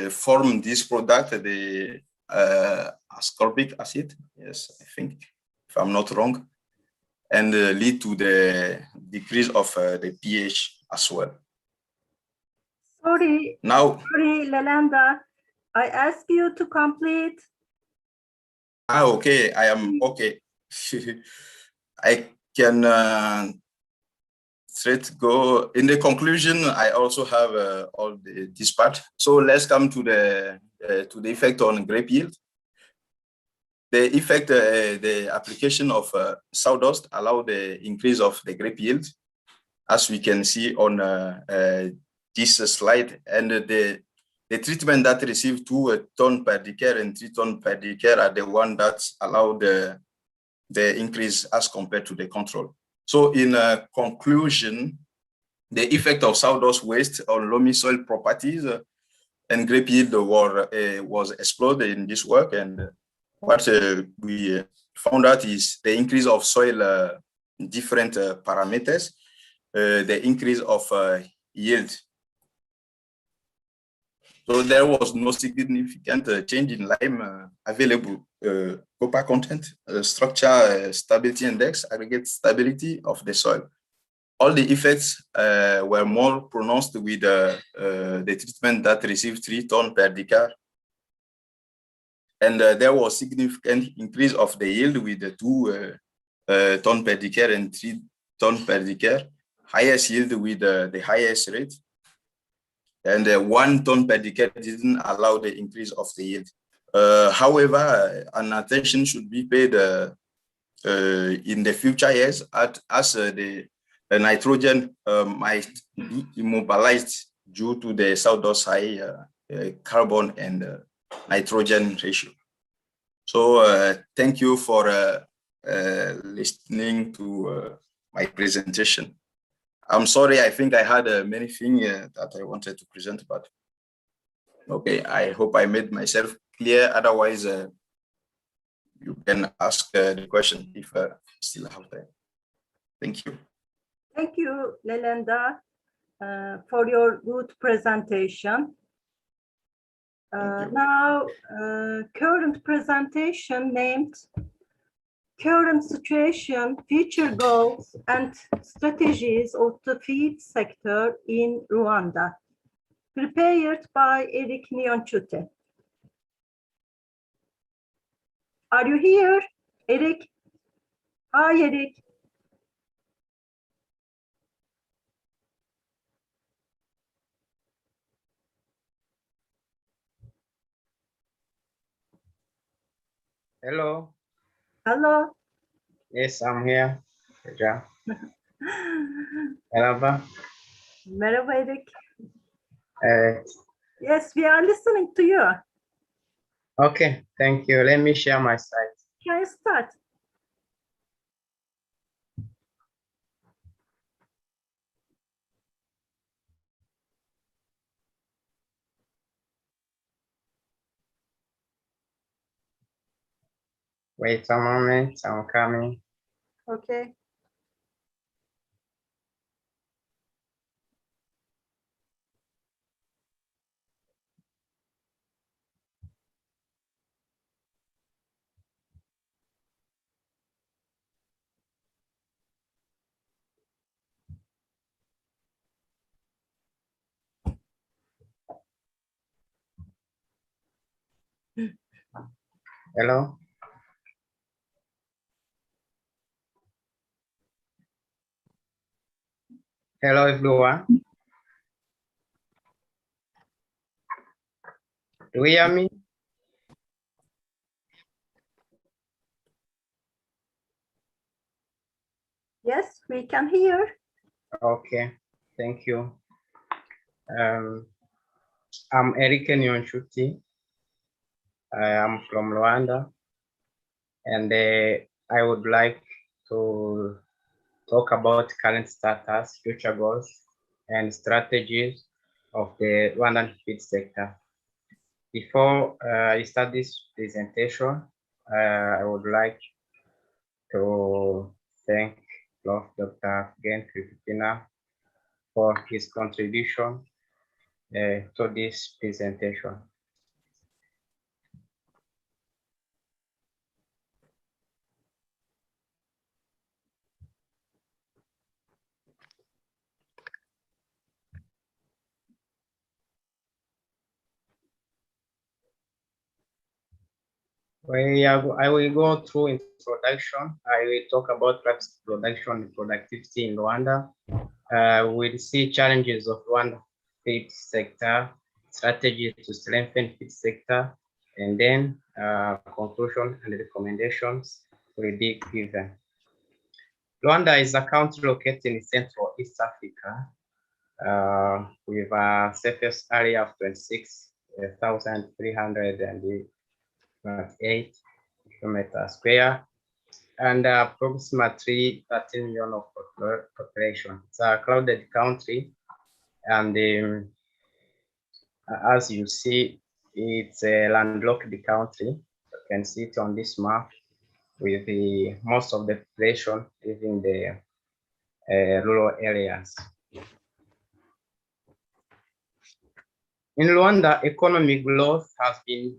form this product, the ascorbic acid, yes, I think, if I'm not wrong, and lead to the decrease of the pH as well. Sorry, Lelenda, I ask you to complete. Okay, I am okay. I can straight go. In the conclusion, I also have all this part. So let's come to the effect on grape yield. The effect, the application of sawdust allow the increase of the grape yield, as we can see on this slide. And the treatment that receive 2 ton per decare and 3 ton per decare are the one that allow the increase as compared to the control. So in conclusion, the effect of sawdust waste on loamy soil properties and grape yield was explored in this work. And what we found out is the increase of soil different parameters, the increase of yield. So there was no significant change in lime available copper content, structure stability index, aggregate stability of the soil. All the effects were more pronounced with the treatment that received 3 ton per decare. And there was significant increase of the yield with the 2 ton per decare and 3 ton per decare, highest yield with the highest rate. And 1 ton per decare didn't allow the increase of the yield. However, an attention should be paid in the future years as the nitrogen might be immobilized due to the sawdust high carbon and nitrogen ratio. So thank you for listening to my presentation. I'm sorry, I think I had many things that I wanted to present, but okay, I hope I made myself clear. Otherwise, you can ask the question if you still have time. Thank you. Thank you, Lelenda, for your good presentation. Now, current presentation named Current Situation, Future Goals and Strategies of the Feed Sector in Rwanda, prepared by Eric Niyonchute. Are you here, Eric? Hi, Eric. Hello. Hello. Yes, I'm here. Yeah. Merhaba. Merhaba, Eric. Uh, Yes, we are listening to you. okay, thank you. Let me share my site. Can you start? Wait a moment, I'm coming. Okay. Hello. Hello, everyone. Do you hear me? Yes, we can hear. Okay, thank you. I'm Eric Nyonshuti. I am from Rwanda, and I would like to talk about current status, future goals, and strategies of the Rwandan feed sector. Before I start this presentation, I would like to thank Prof. Dr. Gen Kripina for his contribution to this presentation. I will go through introduction. I will talk about production and productivity in Rwanda. We'll see challenges of Rwanda feed sector, strategies to strengthen feed sector, and then conclusion and recommendations will be given. Rwanda is a country located in Central East Africa with a surface area of 26,308 kilometers square and approximately 13 million of population. It's a crowded country, and as you see, it's a landlocked country. You can see it on this map with the most of the population living in the rural areas. In Rwanda, economic growth has been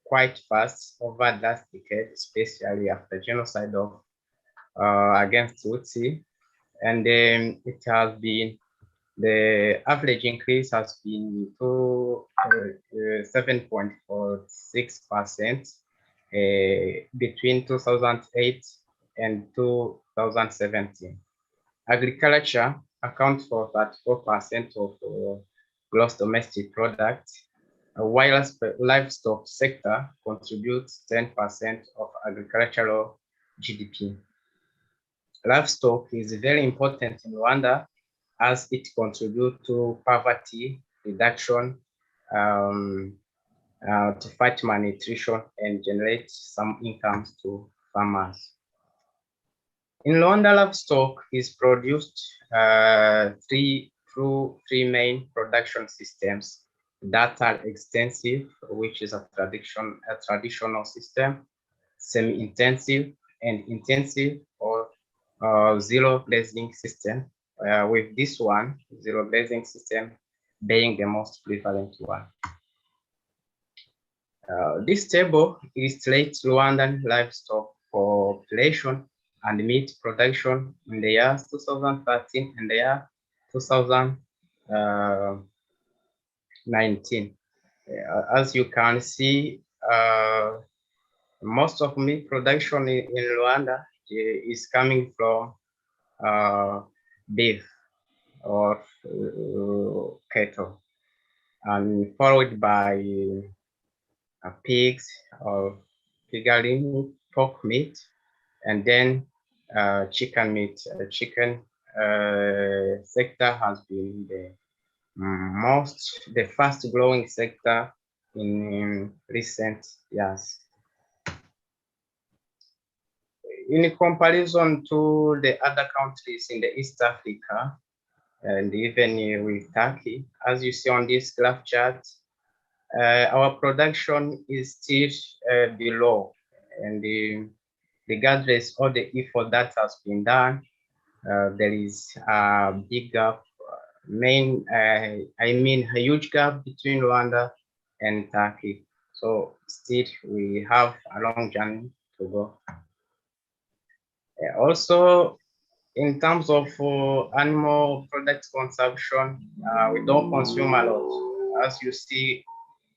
quite fast over the last decade, especially after genocide of against Tutsi, and it has been the average increase has been to 7.46% between 2008 and 2017. Agriculture accounts for 34% of gross domestic product, while livestock sector contributes 10% of agricultural GDP. Livestock is very important in Rwanda as it contributes to poverty reduction, to fight malnutrition, and generate some incomes to farmers. In Rwanda, livestock is produced through three main production systems that are extensive, which is a traditional system, semi-intensive, and intensive or zero grazing system, with this one, zero grazing system, being the most prevalent one. This table illustrates Rwandan livestock population and meat production in the years 2013 and the year 2019. As you can see, most of meat production in Rwanda is coming from beef or cattle, and followed by pigs or piggery, pork meat, and then chicken meat. Chicken sector has been the fast growing sector in recent years. In comparison to the other countries in the East Africa, and even with Turkey, as you see on this graph chart, our production is still below, and regardless of the effort that has been done, there is a big gap, a huge gap between Rwanda and Turkey. So still we have a long journey to go. Also, in terms of animal product consumption, we don't consume a lot. As you see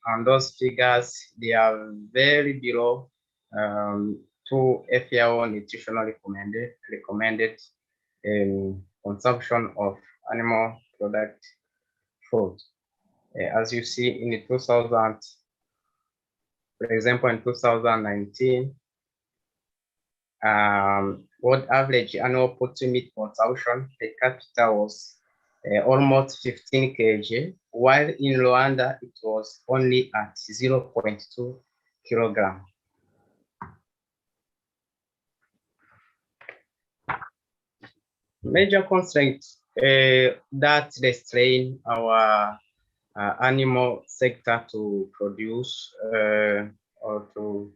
on those figures, they are very below to FAO nutritional recommended consumption of animal product food. As you see in the 2000, for example, in 2019, world average annual poultry meat consumption per capita was almost 15 kg, while in Rwanda it was only at 0.2 kilogram. Major constraints that restrain our animal sector to produce or to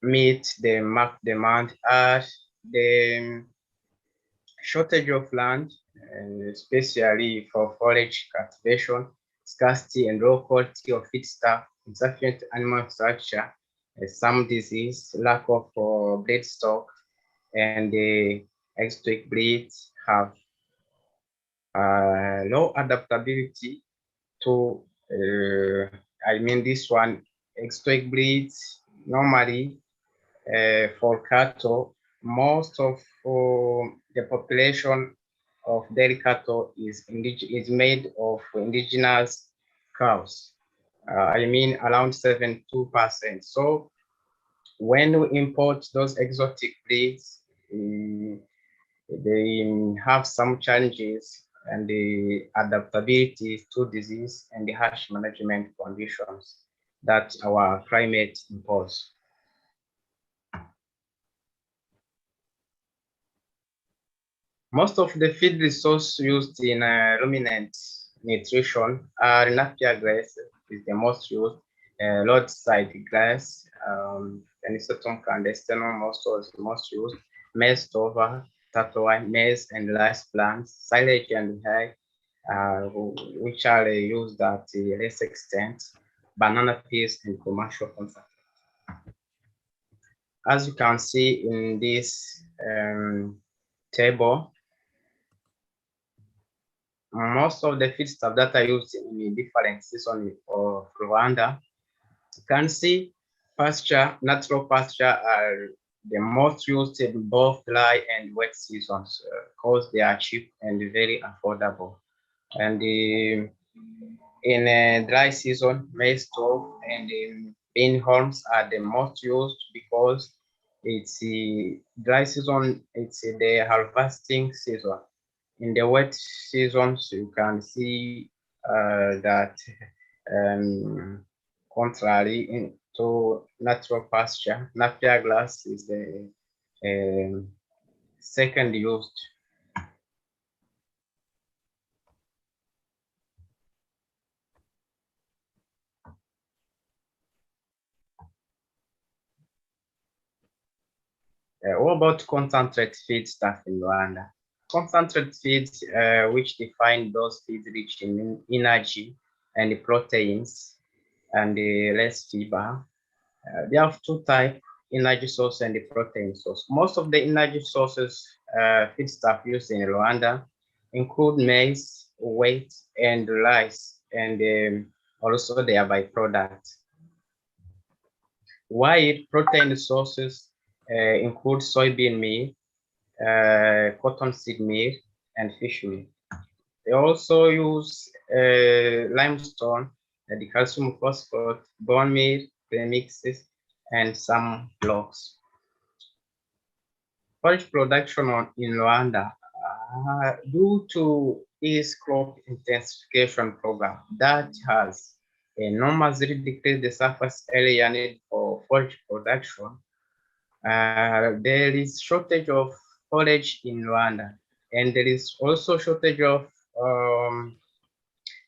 meet the market demand are the shortage of land, and especially for forage cultivation, scarcity and low quality of feedstuff, insufficient animal structure, some disease, lack of breed stock, and the exotic breeds have low adaptability to I mean this one, exotic breeds normally for cattle, most of the population of dairy cattle is made of indigenous cows. I mean around 72%. So when we import those exotic breeds, they have some challenges and the adaptability to disease and the harsh management conditions that our climate impose. Most of the feed resource used in ruminant nutrition are napier grass is the most used, roadside grass, Anisotum clandestinum also is most used, maize, clover, tatouine, maize and rice plants, silage and hay, which are used at a less extent, banana peels and commercial concentrate. As you can see in this table, most of the feedstuff that are used in different seasons of Rwanda, you can see pasture, natural pasture are the most used in both dry and wet seasons because they are cheap and very affordable. And in a dry season, maize straw and bean horns are the most used because it's the dry season, it's the harvesting season. In the wet seasons, you can see that contrary to natural pasture, napier grass is the second used. What about concentrate feed stuff in Rwanda? Concentrate feeds, which define those feeds rich in energy and proteins and less fiber. They have two types, energy source and the protein source. Most of the energy sources feedstuff used in Rwanda include maize, wheat, and rice, and also their byproducts. While protein sources include soybean meal, cottonseed meal, and fish meal. They also use limestone, the calcium phosphate, bone meal, premixes, and some blocks. Forage production in Rwanda, due to this crop intensification program that has enormously decreased the surface area needed for forage production, there is shortage of forage in Rwanda, and there is also shortage of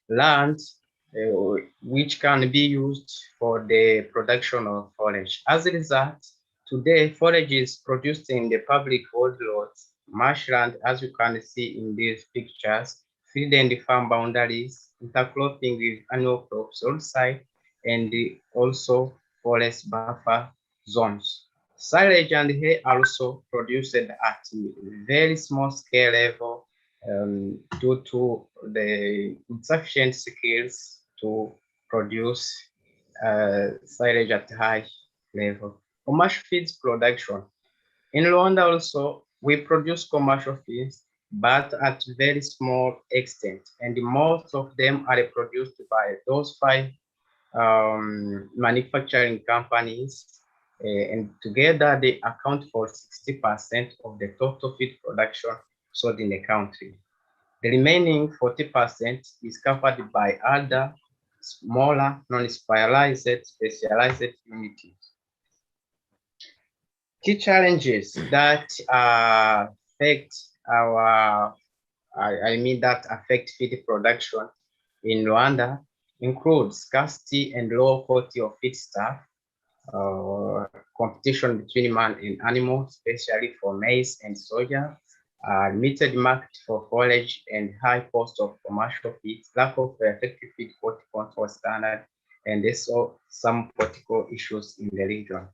land which can be used for the production of forage. As a result, today forage is produced in the public woodlots, marshland, as you can see in these pictures, field and farm boundaries, intercropping with annual crops roadside, and also forest buffer zones. Silage and hay are also produced at very small scale level due to the insufficient skills to produce silage at high level. Commercial feeds production. In Rwanda also, we produce commercial feeds, but at very small extent. And most of them are produced by those 5 manufacturing companies. And together they account for 60% of the total feed production sold in the country. The remaining 40% is covered by other smaller, non-specialized, specialized units. Key challenges that affect that affect feed production in Rwanda include scarcity and low quality of feedstuff, competition between man and animal, especially for maize and soya, limited market for forage and high cost of commercial feeds, lack of effective feed quality control standard, and also some political issues in the region.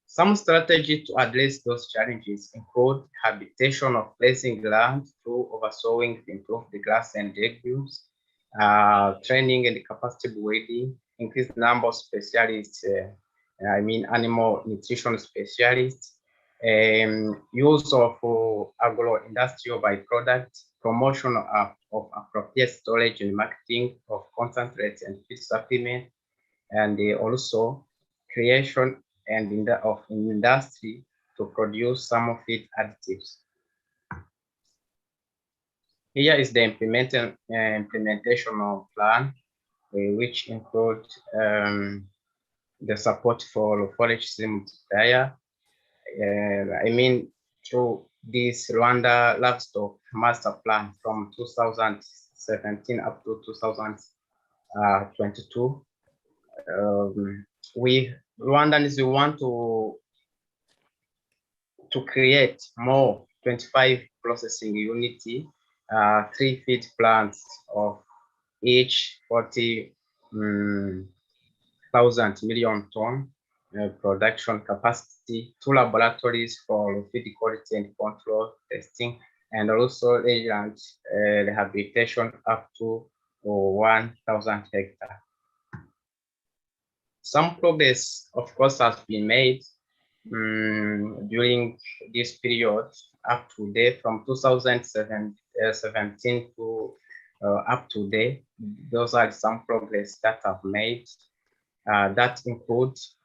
Some strategies to address those challenges include habitation of grazing land through oversowing to improve the grass and legumes, training and capacity building, increase the number of specialists, animal nutrition specialists, use of agro-industrial byproducts, promotion of appropriate storage and marketing of concentrates and feed supplement, and also creation and of industry to produce some feed additives. Here is the implementational plan, which include the support for forage stream multiplier. Through this Rwanda Livestock Master Plan from 2017 up to 2022. Rwandans want to create more 25 processing unity, 3 feed plants of each 40,000 million ton production capacity, 2 laboratories for feed quality and control testing, and also land rehabilitation up to 1,000 hectares. Some progress, of course, has been made during this period up to date from 2017 to up to date. Those are some progress that have made. That includes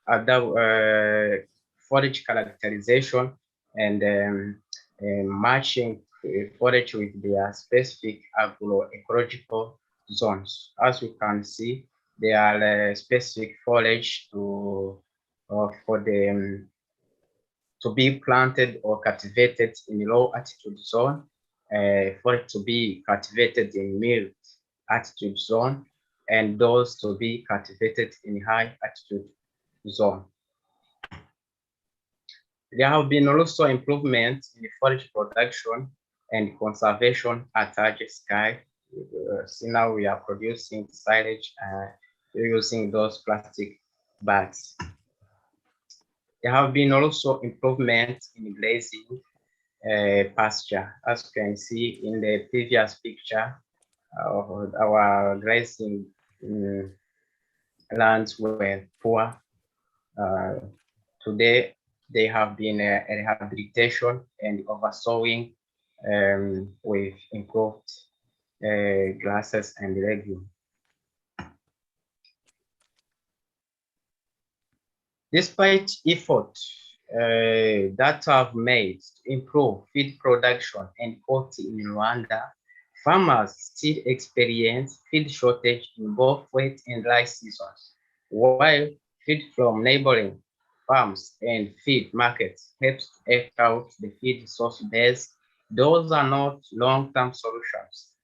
forage characterization and matching forage with their specific agroecological zones. As you can see, they are specific forage to be planted or cultivated in low altitude zone, for it to be cultivated in mild altitude zone, and those to be cultivated in high altitude zone. There have been also improvements in the forage production and conservation at large scale. See, now we are producing silage using those plastic bags. There have been also improvements in grazing pasture. As you can see in the previous picture, our grazing lands were poor. Today, they have been rehabilitation and oversowing with improved grasses and legumes. Despite efforts that have made to improve feed production and quality in Rwanda, farmers still experience feed shortage in both wet and dry seasons, while feed from neighboring farms and feed markets helps to help out the feed source base. Those are not long-term solutions.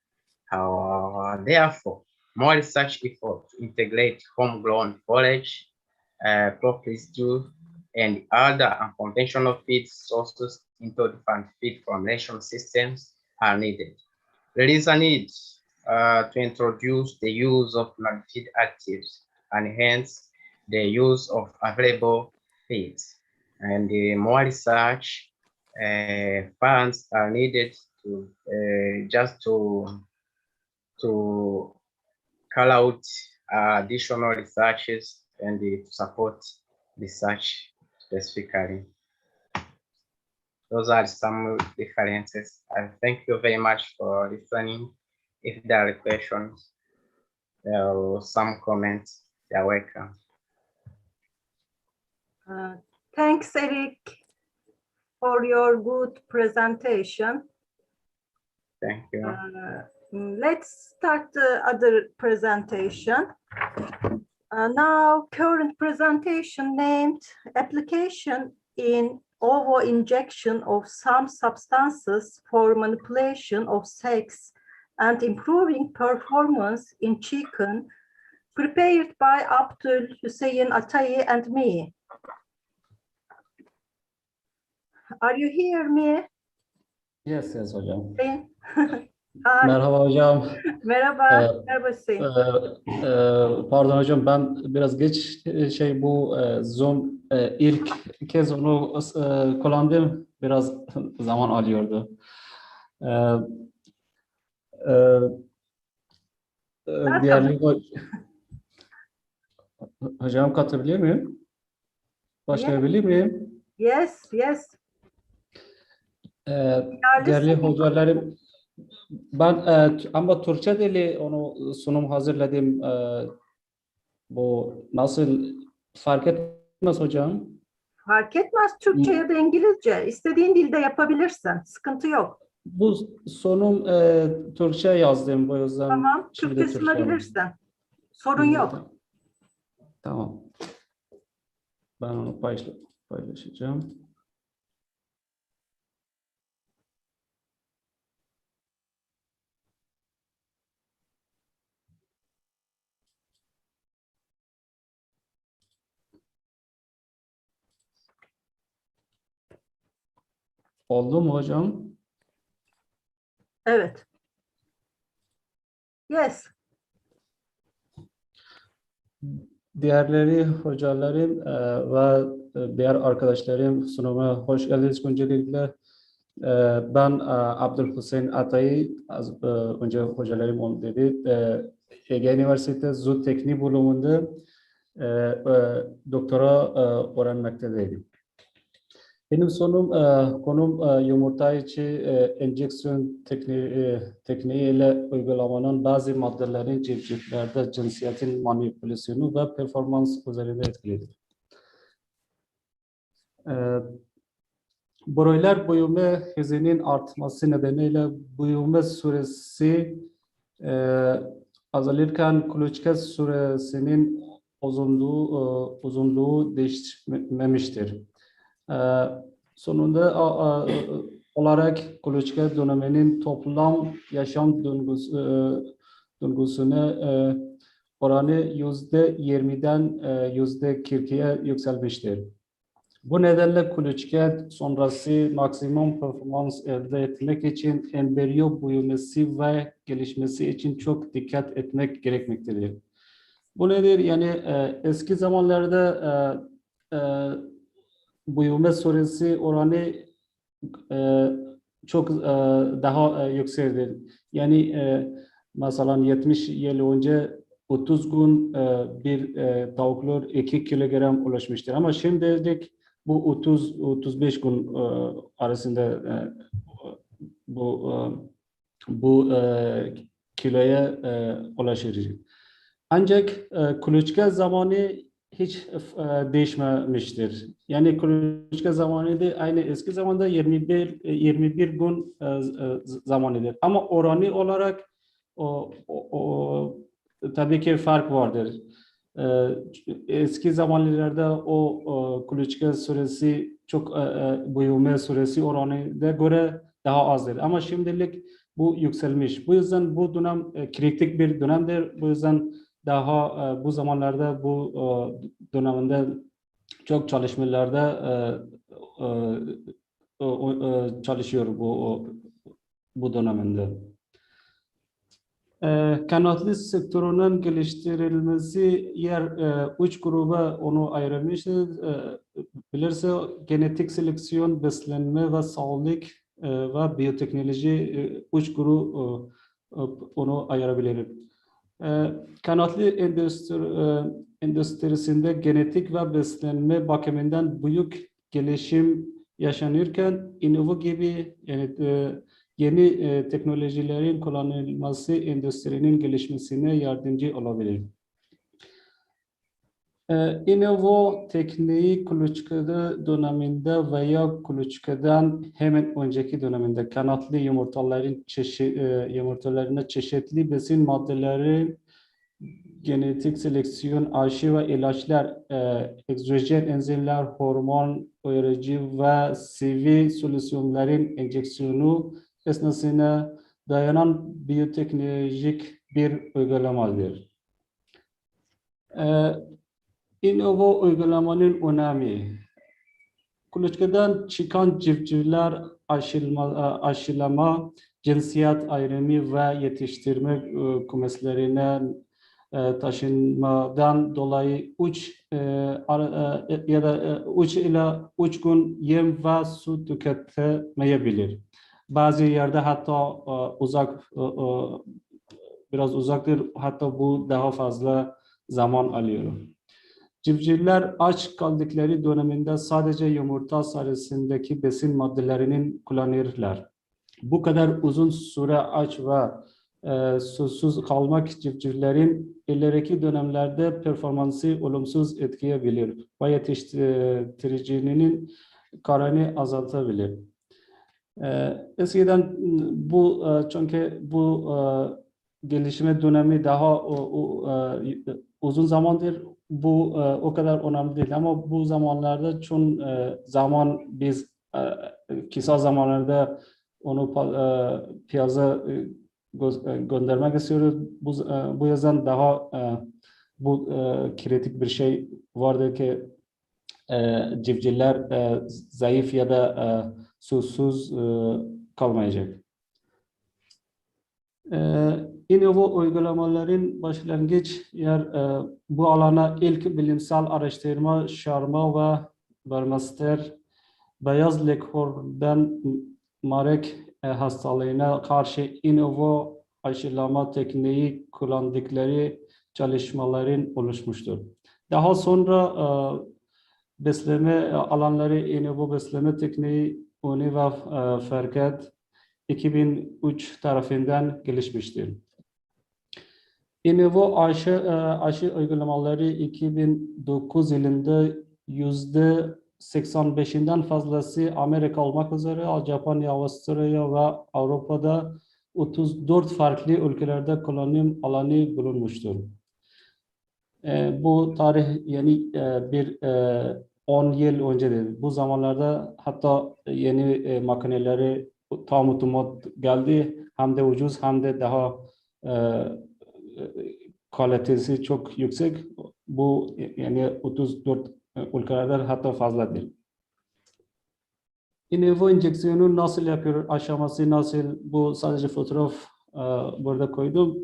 Therefore, more research efforts to integrate homegrown forage, crop residue, and other unconventional feed sources into different feed formulation systems are needed. There is a need to introduce the use of non-feed additives and hence the use of available feeds. And more research funds are needed to call out additional researches and to support research specifically. Those are some differences. I thank you very much for listening. If there are questions or some comments, you're welcome. Thanks, Eric, for your good presentation. Thank you. Let's start the other presentation. Now, current presentation named Application in Ovo Injection of Some Substances for Manipulation of Sex and Improving Performance in Chicken, prepared by Abdul Hüseyin Atayi and me. Are you hear me? Yes, hocam. Hi. Merhaba hocam. Merhaba. Merhaba Hüseyin. Pardon hocam, ben biraz geç bu Zoom ilk kez onu kullandım. Biraz zaman alıyordu. değerli hocam katılabilir miyim? Başlayabilir miyim? Yes, yes. Değerli hocalarım, ben ama Türkçe dili onu sunum hazırladım. Bu nasıl fark etmez hocam? Fark etmez Türkçe ya da İngilizce. İstediğin dilde yapabilirsin. Sıkıntı yok. Bu sunum Türkçe yazdım, bu yüzden Tamam, şimdi Türkçe Türkçe yazdım. sunabilirsin. Sorun yok. Tamam. Ben onu paylaşacağım. Oldu mu hocam? Evet. Yes. Diğerleri hocalarım ve diğer arkadaşlarım sunuma hoş geldiniz öncelikle. Ben Abdülhüseyin Atay'ı az önce hocalarım onu dedi. Ege Üniversitesi Zooteknik bölümünde doktora öğrenmekteydim. Benim konum yumurta içi enjeksiyon tekniği ile uygulamanın bazı maddelerin civcivlerde cinsiyetin manipülasyonu ve performans üzerinde etkilidir. Broiler büyüme hızının artması nedeniyle büyüme süresi azalırken kuluçka süresinin uzunluğu değişmemiştir. Sonunda olarak kuluçka döneminin toplam yaşam döngüsüne oranı %20'den %40'ya yükselmiştir. Bu nedenle kuluçka sonrası maksimum performans elde etmek için embriyo büyümesi ve gelişmesi için çok dikkat etmek gerekmektedir. Bu nedir? Yani eski zamanlarda büyüme süresi oranı çok daha yüksektir. Yani mesela 70 yıl önce 30 gün bir tavuklar 2 kilogram ulaşmıştır. Ama şimdilik bu 30-35 gün arasında bu kiloya ulaşır. Ancak kuluçka zamanı hiç değişmemiştir. Yani kuluçka zamanı da aynı eski zamanda 21 gün zamanıdır. Ama oranı olarak tabii ki fark vardır. Eski zamanlarda o kuluçka süresi çok büyüme süresi oranına göre daha azdır. Ama şimdilik bu yükselmiş. Bu yüzden bu dönem kritik bir dönemdir. Bu yüzden daha bu zamanlarda bu döneminde çok çalışmalarda çalışıyor bu döneminde. Kanatlı sektörünün geliştirilmesi yer üç gruba onu ayırmıştır. Bilirse genetik seleksiyon, beslenme ve sağlık ve biyoteknoloji üç grup onu ayırabilirim. Kanatlı endüstrisinde genetik ve beslenme bakımından büyük gelişim yaşanırken inova gibi yeni teknolojilerin kullanılması endüstrinin gelişmesine yardımcı olabilir. İnova tekniği kuluçkada döneminde veya kuluçkadan hemen önceki döneminde kanatlı yumurtalarına çeşitli besin maddeleri, genetik seleksiyon, aşı ve ilaçlar, egzojen enzimler, hormon, uyarıcı ve sıvı solüsyonların enjeksiyonu esnasına dayanan biyoteknolojik bir uygulamadır. İnova uygulamanın önemi. Kuluçkadan çıkan civcivler aşılama, cinsiyet ayrımı ve yetiştirme kümeslerine taşınmadan dolayı 3 ila 3 gün yem ve su tüketmeyebilir. Bazı yerde hatta uzak biraz uzaktır. Hatta bu daha fazla zaman alıyor. Civcivler aç kaldıkları döneminde sadece yumurta sarısındaki besin maddelerini kullanırlar. Bu kadar uzun süre aç ve susuz kalmak civcivlerin ileriki dönemlerde performansı olumsuz etkileyebilir ve yetiştiricinin karını azaltabilir. Eskiden bu çünkü bu gelişme dönemi daha uzun zamandır bu o kadar önemli değil ama bu zamanlarda çok zaman biz kısa zamanlarda onu piyasa göndermek istiyoruz. Bu yüzden daha bu kritik bir şey vardır ki civcivler zayıf ya da susuz kalmayacak. İnova uygulamaların başlangıç yer bu alana ilk bilimsel araştırma Sharma ve Burmester beyaz leghorn'dan marek hastalığına karşı inova aşılama tekniği kullandıkları çalışmaların oluşmuştur. Daha sonra besleme alanları inova besleme tekniği UNI ve Ferket 2003 tarafından gelişmiştir. İnova aşı uygulamaları 2009 yılında %85'inden fazlası Amerika olmak üzere Japonya, Avustralya ve Avrupa'da 34 farklı ülkelerde kullanım alanı bulunmuştur. Bu tarih yani bir 10 yıl öncedir. Bu zamanlarda hatta yeni makineleri tam otomat geldi. Hem de ucuz hem de daha kalitesi çok yüksek. Bu yani 34 ülkelerde hatta fazladır. İnova enjeksiyonu nasıl yapıyor? Aşaması nasıl? Bu sadece fotoğraf burada koydum.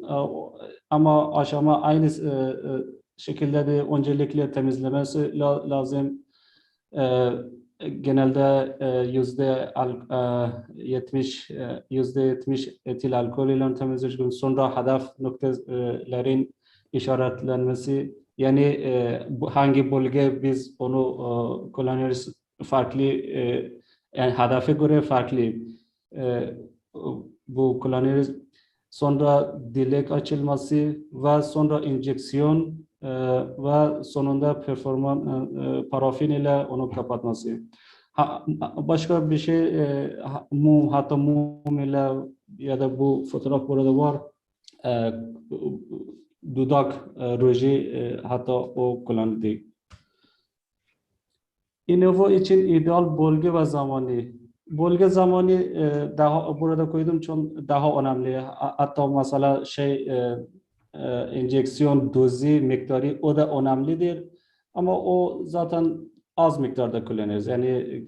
Ama aşama aynı şekilde de öncelikle temizlemesi lazım. Genelde %70 etil alkol ile temizlenir. Sonra hedef noktaların işaretlenmesi, yani hangi bölge biz onu kullanıyoruz farklı, yani hedefe göre farklı bu kullanıyoruz. Sonra dilek açılması ve sonra enjeksiyon ve sonunda parafin ile onu kapatması. Başka bir şey hatta mum ile ya da bu fotoğraf burada var. Dudak ruju hatta o kullanıldı. İnova için ideal bölge ve zamanı. Bölge zamanı daha burada koydum çok daha önemli. Hatta mesela enjeksiyon dozu miktarı o da önemlidir. Ama o zaten az miktarda kullanırız. Yani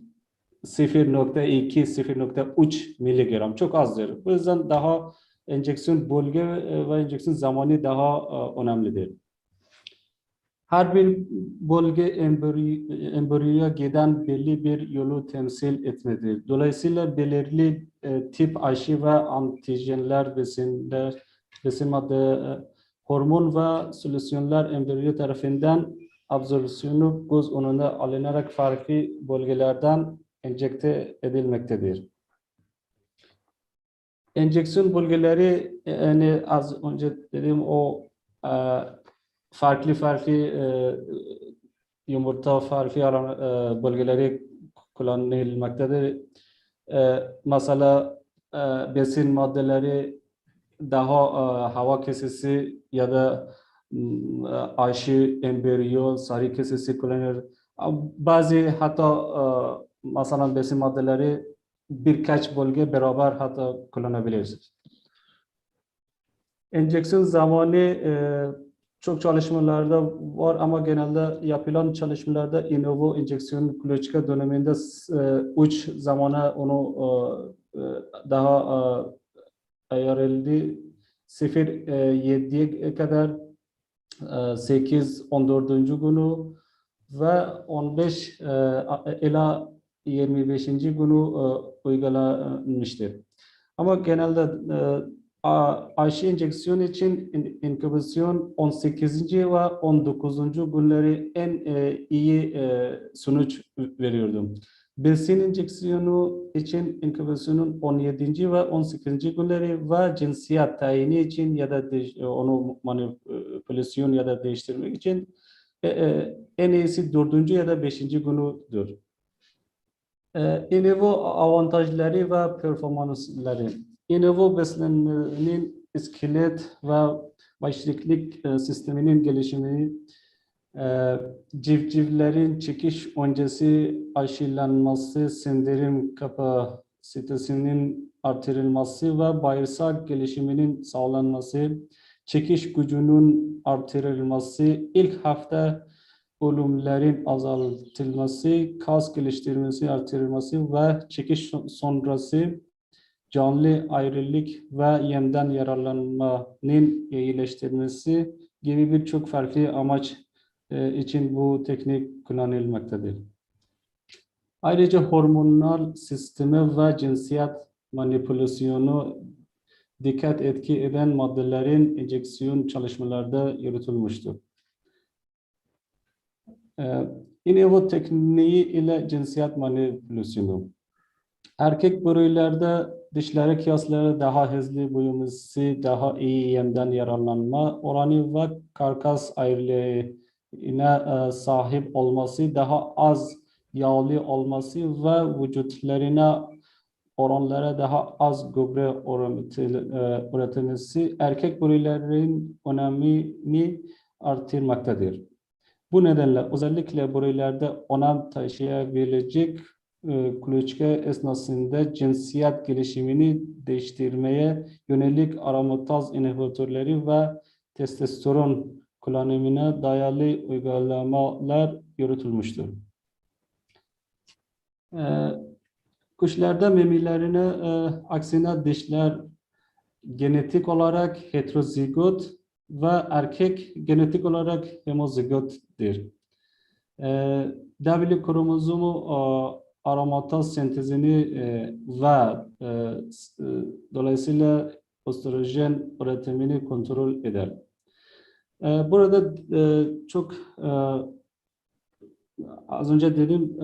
0.2-0.3 miligram çok azdır. Bu yüzden daha enjeksiyon bölge ve enjeksiyon zamanı daha önemlidir. Her bir bölge embriyoya giden belli bir yolu temsil etmelidir. Dolayısıyla belirli tip aşı ve antijenler, besin madde, hormon ve solüsyonlar embriyo tarafından absorpsiyonu göz önüne alınarak farklı bölgelerden enjekte edilmektedir. Enjeksiyon bölgeleri, yani az önce dediğim o farklı yumurta farklı bölgeleri kullanılmaktadır. Mesela besin maddeleri daha hava kesesi ya da aşı, embriyo, sarı kesesi kullanılır. Bazı hatta mesela besin maddeleri birkaç bölge beraber hatta kullanabiliriz. Enjeksiyon zamanı çok çalışmalarda var ama genelde yapılan çalışmalarda inova enjeksiyon kuluçka döneminde uç zamana onu daha ayarlandı. 0-7'ye kadar 8-14. günü ve 15 ila 25. günü uygulanmıştır. Ama genelde aşı enjeksiyonu için inkübasyon 18. ve 19. günleri en iyi sonuç veriyordu. Besin enjeksiyonu için inkübasyonun 17. ve 18. günleri ve cinsiyet tayini için ya da onu manipülasyon ya da değiştirmek için en iyisi 4. ya da 5. günüdür. İnevo avantajları ve performansları. İnevo beslenmenin iskelet ve bağışıklık sisteminin gelişimini, civcivlerin çekiş öncesi aşılanması, sindirim kapasitesinin artırılması ve bağırsak gelişiminin sağlanması, çekiş gücünün artırılması, ilk hafta ölümlerin azaltılması, kas geliştirilmesi artırılması ve çekiş sonrası canlı ayrılık ve yemden yararlanmanın iyileştirilmesi gibi birçok farklı amaç için bu teknik kullanılmaktadır. Ayrıca hormonal sistemi ve cinsiyet manipülasyonu dikkat etki eden maddelerin enjeksiyon çalışmalarda yürütülmüştür. İnevo tekniği ile cinsiyet manipülasyonu. Erkek bireylerde dişlere kıyasla daha hızlı büyümesi, daha iyi yemden yararlanma oranı ve karkas ayrılığına sahip olması, daha az yağlı olması ve vücutlarına oranlara daha az gübre üretilmesi erkek bireylerin önemini artırmaktadır. Bu nedenle özellikle bireylerde önem taşıyabilecek kuluçka esnasında cinsiyet gelişimini değiştirmeye yönelik aromataz inhibitörleri ve testosteron kullanımına dayalı uygulamalar yürütülmüştür. Kuşlarda memelerine aksine dişler genetik olarak heterozigot ve erkek genetik olarak homozigottur. W kromozomu aromataz sentezini ve dolayısıyla östrojen üretimini kontrol eder. Burada çok az önce dedim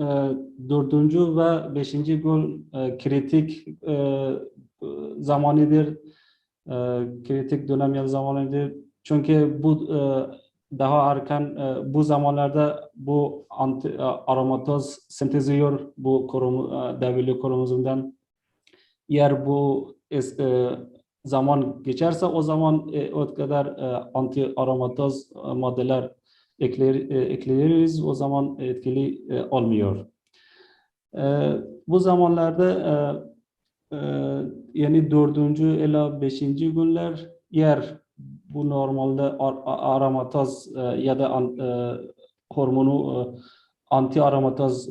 4. ve 5. gün kritik zamanıdır. Kritik dönem zamanıdır. Çünkü bu daha erken bu zamanlarda bu aromataz sentezliyor bu W kromozomdan. Eğer bu zaman geçerse o zaman o kadar anti aromataz maddeler ekleriz, o zaman etkili olmuyor. Bu zamanlarda yani 4. ila 5. günler eğer bu normalde aromataz ya da hormonu anti aromataz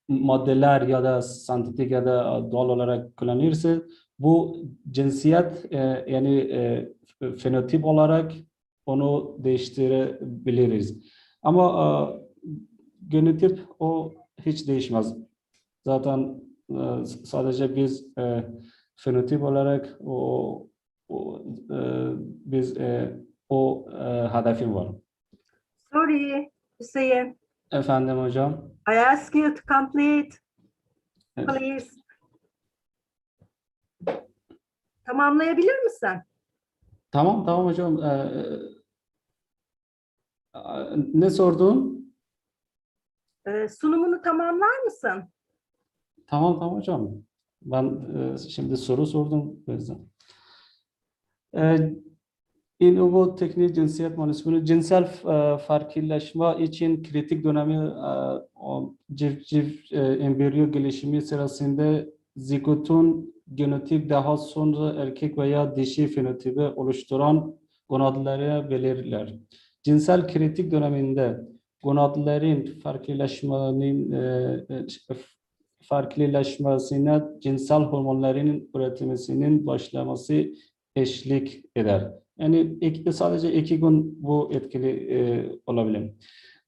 maddeler ya da sentetik ya da doğal olarak kullanırsa bu cinsiyet yani fenotip olarak onu değiştirebiliriz. Ama genotip o hiç değişmez. Zaten sadece biz fenotip olarak biz o hedefim var. Sorry, Hüseyin. Efendim hocam. I ask you to complete, Evet. please. Tamamlayabilir misin? Tamam hocam. Ne sordun? Sunumunu tamamlar mısın? Tamam hocam. Ben şimdi soru sordum. O yüzden. İnovo teknik cinsiyet manipülasyonu cinsel farklılaşma için kritik dönemi civciv embriyo gelişimi sırasında zigotun genotip daha sonra erkek veya dişi fenotipi oluşturan gonadları belirler. Cinsel kritik döneminde gonadların farklılaşmasına cinsel hormonların üretilmesinin başlaması eşlik eder. Yani sadece 2 gün bu etkili olabilir.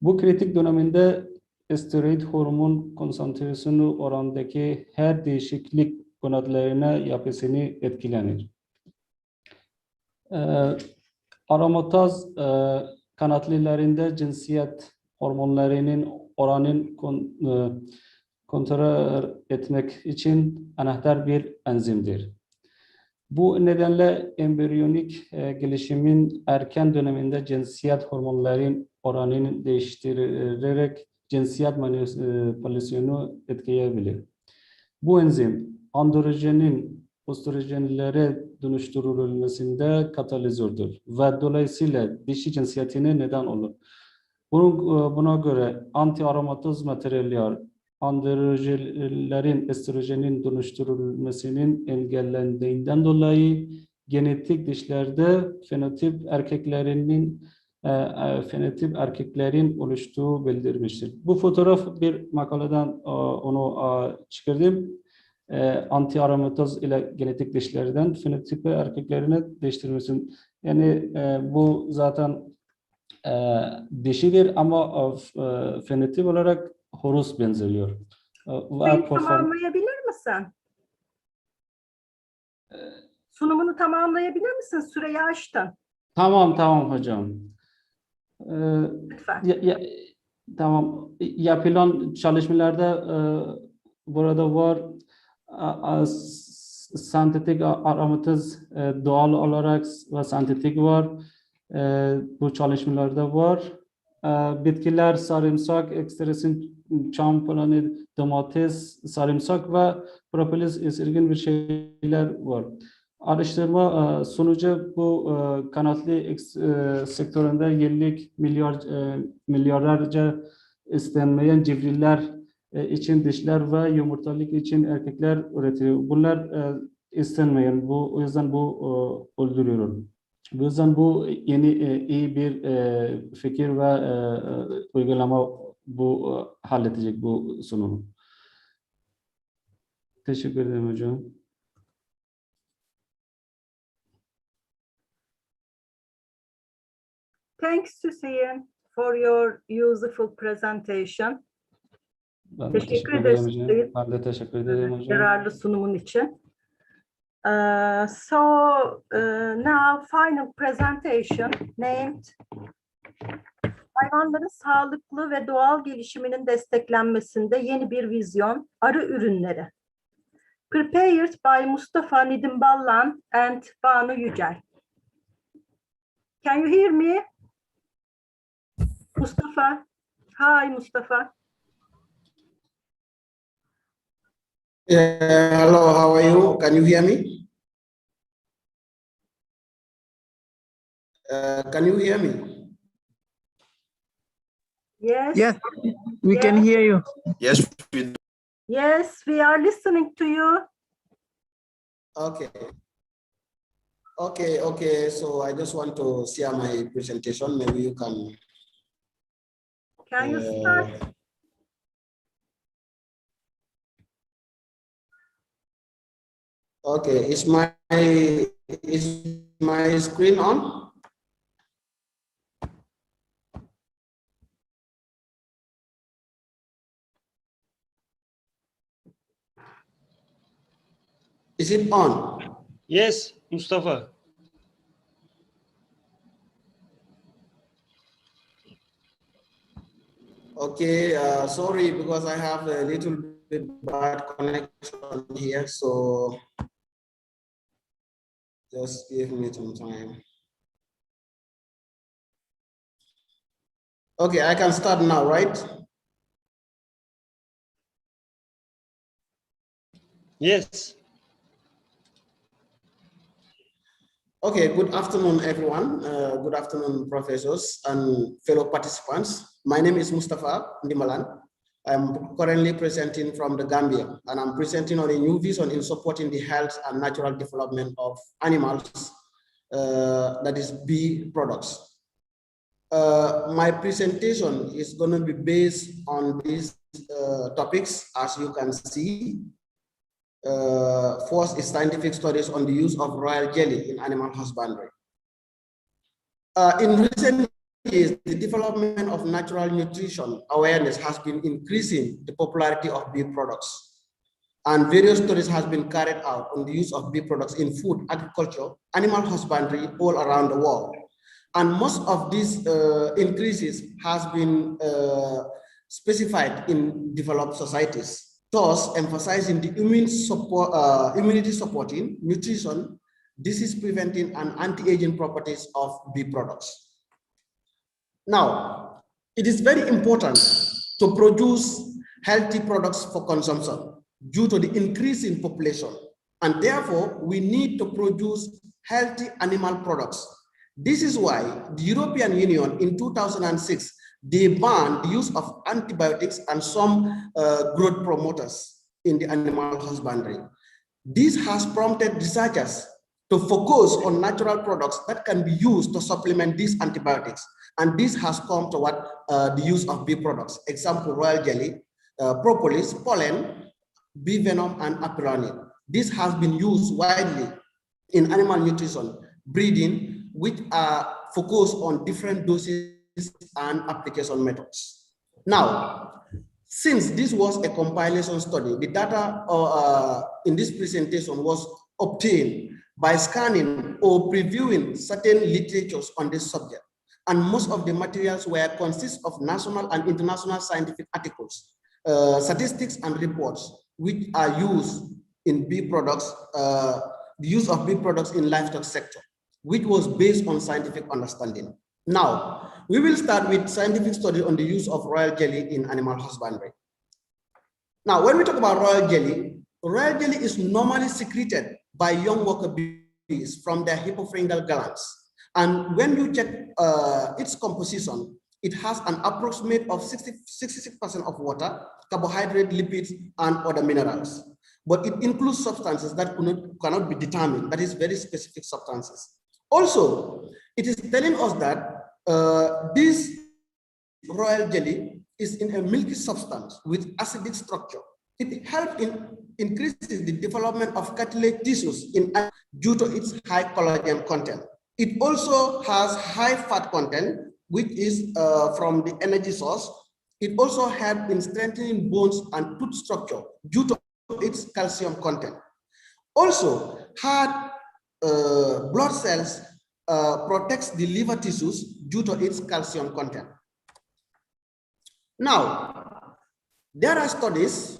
Bu kritik döneminde steroid hormon konsantrasyonu oranındaki her değişiklik gonadlarına yapısını etkilenir. Aromataz kanatlilerinde cinsiyet hormonlarının oranını kontrol etmek için anahtar bir enzimdir. Bu nedenle embriyonik gelişimin erken döneminde cinsiyet hormonlarının oranını değiştirerek cinsiyet manipülasyonu etkileyebilir. Bu enzim androjenin östrojenlere dönüştürülmesinde katalizördür ve dolayısıyla dişi cinsiyetine neden olur. Buna göre anti-aromataz materyaller androjenlerin estrojenin dönüştürülmesinin engellendiğinden dolayı genetik dişlerde fenotip erkeklerin oluştuğu bildirmiştir. Bu fotoğraf bir makaleden onu çıkardım. Anti-aromataz ile genetik dişlerden fenotipi erkeklerine değiştirmesin. Yani bu zaten dişidir ama fenotip olarak horoz benziyor. Süreyi tamamlayabilir misin? Sunumunu tamamlayabilir misin? Süreyi açtın. Tamam hocam. Lütfen. Tamam. Yapılan çalışmalarda burada var. Sentetik aromataz doğal olarak ve sentetik var. Bu çalışmalarda var. Bitkiler sarımsak, ekstresin, çam planı, domates, sarımsak ve propolis esirgin bir şeyler var. Araştırma sonucu bu kanatlı sektöründe yıllık milyarlarca istenmeyen civriler için dişler ve yumurtalık için erkekler üretiyor. Bunlar istenmeyen, o yüzden bu öldürüyor. Bu yüzden bu yeni iyi bir fikir ve uygulama bu halledecek bu sunumu. Teşekkür ederim hocam. Thanks Hüseyin for your useful presentation. Ben de teşekkür ederim hocam. Ben de teşekkür ederim hocam. Yararlı sunumun için. Now final presentation named Hayvanların sağlıklı ve doğal gelişiminin desteklenmesinde yeni bir vizyon, arı ürünleri. Prepared by Mustafa Nedim Ballan and Banu Yücel. Can you hear me? Mustafa. Hi, Mustafa. Hello, how are you? Can you hear me? Can you hear me? Yes. Yes, we can hear you. Yes, we do. Yes, we are listening to you. Okay. Okay. So I just want to share my presentation. Maybe you can. Can you start? Okay, is my screen on? Is it on? Yes, Mustafa. Okay, sorry because I have a little bit bad connection here, so just give me some time. Okay, I can start now, right? Yes. Okay, good afternoon, everyone. Good afternoon, professors and fellow participants. My name is Mustafa Ndimalan. I'm currently presenting from the Gambia, and I'm presenting on a new vision in supporting the health and natural development of animals, that is bee products. My presentation is going to be based on these topics, as you can see. First is scientific studies on the use of royal jelly in animal husbandry. In recent years, the development of natural nutrition awareness has been increasing the popularity of bee products. and various studies has been carried out on the use of bee products in food, agriculture, animal husbandry all around the world. And most of these increases has been specified in developed societies, thus emphasizing the immunity supporting, nutrition, disease preventing, and anti-aging properties of bee products. Now, it is very important to produce healthy products for consumption due to the increase in population, and therefore we need to produce healthy animal products. This is why the European Union in 2006, they banned the use of antibiotics and some growth promoters in the animal husbandry. This has prompted researchers to focus on natural products that can be used to supplement these antibiotics. And this has come to what the use of bee products. Example, royal jelly, propolis, pollen, bee venom, and apiranid. This has been used widely in animal nutrition, breeding, which are focused on different doses and application methods. Now, since this was a compilation study, the data in this presentation was obtained by scanning or previewing certain literatures on this subject. And most of the materials consist of national and international scientific articles, statistics and reports, which are used in bee products, the use of bee products in livestock sector, which was based on scientific understanding. Now, we will start with scientific study on the use of royal jelly in animal husbandry. Now, when we talk about royal jelly is normally secreted by young worker bees from their hypopharyngeal glands. And when you check its composition, it has an approximate of 66% of water, carbohydrate, lipids, and other minerals. But it includes substances that cannot be determined, that is very specific substances. Also, it is telling us that this royal jelly is in a milky substance with acidic structure. It helps in increasing the development of cartilage tissues due to its high collagen content. It also has high fat content, which is from the energy source. It also helps in strengthening bones and tooth structure due to its calcium content. Also, hard blood cells protects the liver tissues due to its calcium content. Now, there are studies.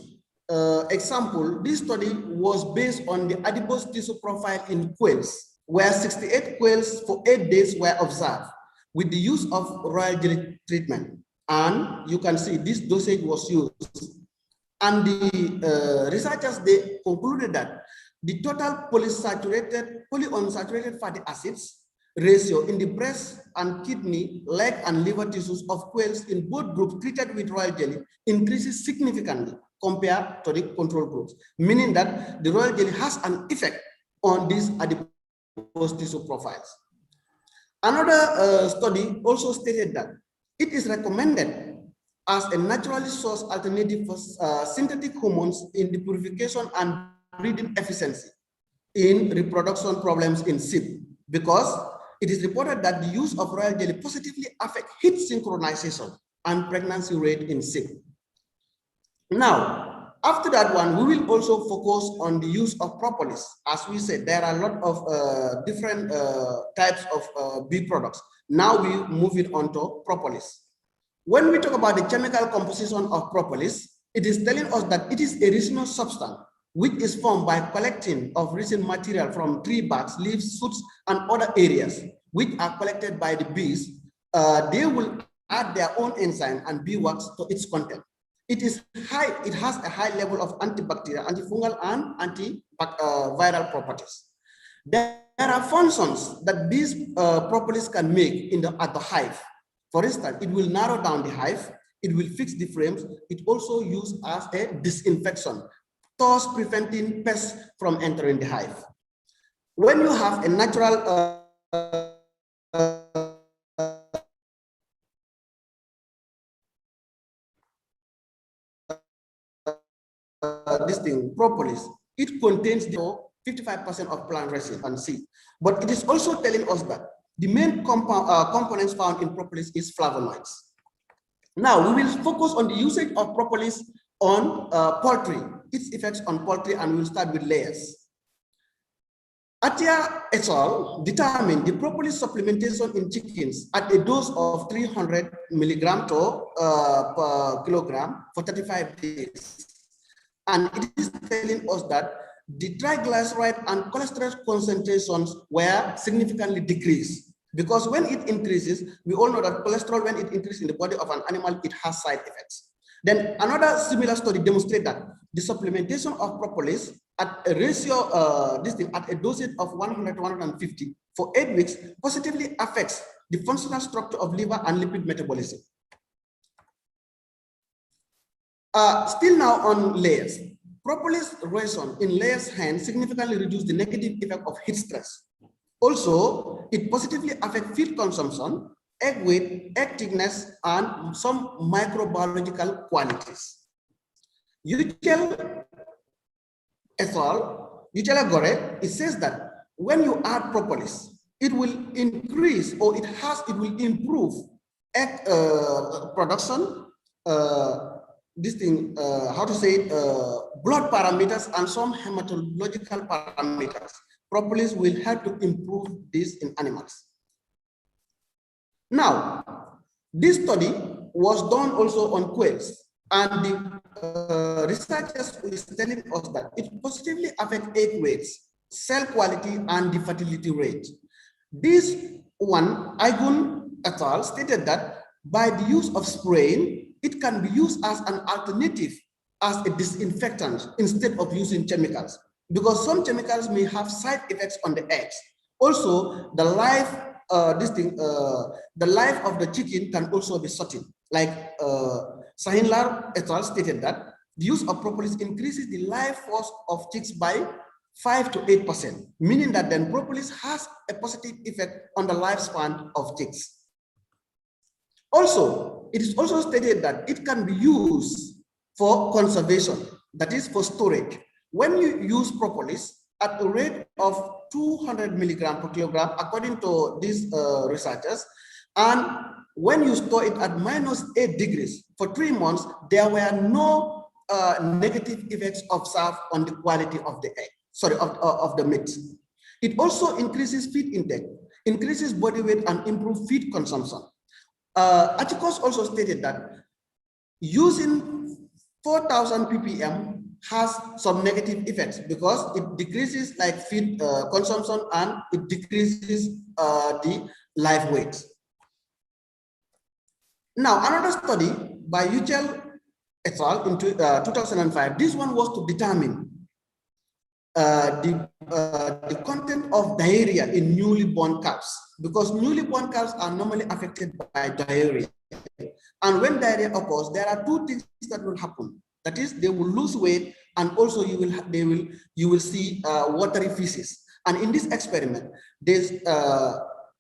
Example, this study was based on the adipose tissue profile in quails, where 68 quails for 8 days were observed with the use of royal jelly treatment. And you can see this dosage was used. And the researchers, they concluded that the total polyunsaturated fatty acids ratio in the breast and kidney, leg, and liver tissues of quails in both groups treated with royal jelly increases significantly compared to the control groups, meaning that the royal jelly has an effect on these adipose tissue profiles. Another study also stated that it is recommended as a naturally sourced alternative for synthetic hormones in the purification and breeding efficiency in reproduction problems in sheep, because it is reported that the use of royal jelly positively affects heat synchronization and pregnancy rate in sheep. Now, after that one, we will also focus on the use of propolis. As we said, there are a lot of different types of bee products. Now we move it on to propolis. When we talk about the chemical composition of propolis, it is telling us that it is a resinous substance which is formed by collecting of resin material from tree barks, leaves, shoots, and other areas which are collected by the bees. They will add their own enzyme and beeswax to its content. It is high. It has a high level of antibacterial, antifungal, and antiviral properties. There are functions that these propolis can make at the hive. For instance, it will narrow down the hive. It will fix the frames. It also used as a disinfection, thus preventing pests from entering the hive. When you have a natural this thing, propolis, it contains 55% of plant resin and seed. But it is also telling us that the main components found in propolis is flavonoids. Now we will focus on the usage of propolis on poultry, its effects on poultry, and we'll start with layers. Atia et al. Determined the propolis supplementation in chickens at a dose of 300 milligram per kilogram for 35 days. And it is telling us that the triglyceride and cholesterol concentrations were significantly decreased. Because when it increases, we all know that cholesterol, when it increases in the body of an animal, it has side effects. Then another similar study demonstrated that the supplementation of propolis at a ratio, at a dosage of 100 to 150 for 8 weeks positively affects the functional structure of liver and lipid metabolism. Still now on layers. Propolis ration in layers hand significantly reduce the negative effect of heat stress. Also, it positively affects feed consumption, egg weight, egg thickness, and some microbiological qualities. Uchel et al., it says that when you add propolis, it will increase, or it will improve egg production, blood parameters and some hematological parameters. Propolis will help to improve this in animals. Now, this study was done also on quails, and the researchers is telling us that it positively affects egg weights, cell quality, and the fertility rate. This one, Igun et al. Stated that by the use of spraying, it can be used as an alternative as a disinfectant instead of using chemicals, because some chemicals may have side effects on the eggs. Also, the life of the chicken can also be shortened. Like Sahinlar et al. Stated that the use of propolis increases the life force of chicks by 5 to 8%, meaning that then propolis has a positive effect on the lifespan of chicks. Also, it is also stated that it can be used for conservation, that is for storage. When you use propolis at a rate of 200 milligram per kilogram, according to these researchers, and when you store it at -8 degrees for 3 months, there were no negative effects observed on the quality of the egg, of the meat. It also increases feed intake, increases body weight, and improves feed consumption. Articles also stated that using 4,000 ppm has some negative effects because it decreases like feed consumption, and it decreases the live weight. Now, another study by Uchel et al. In 2005, this one was to determine the content of diarrhea in newly born calves, because newly born calves are normally affected by diarrhea. And when diarrhea occurs, there are 2 things that will happen. That is, they will lose weight, and also you will see watery feces. And in this experiment, they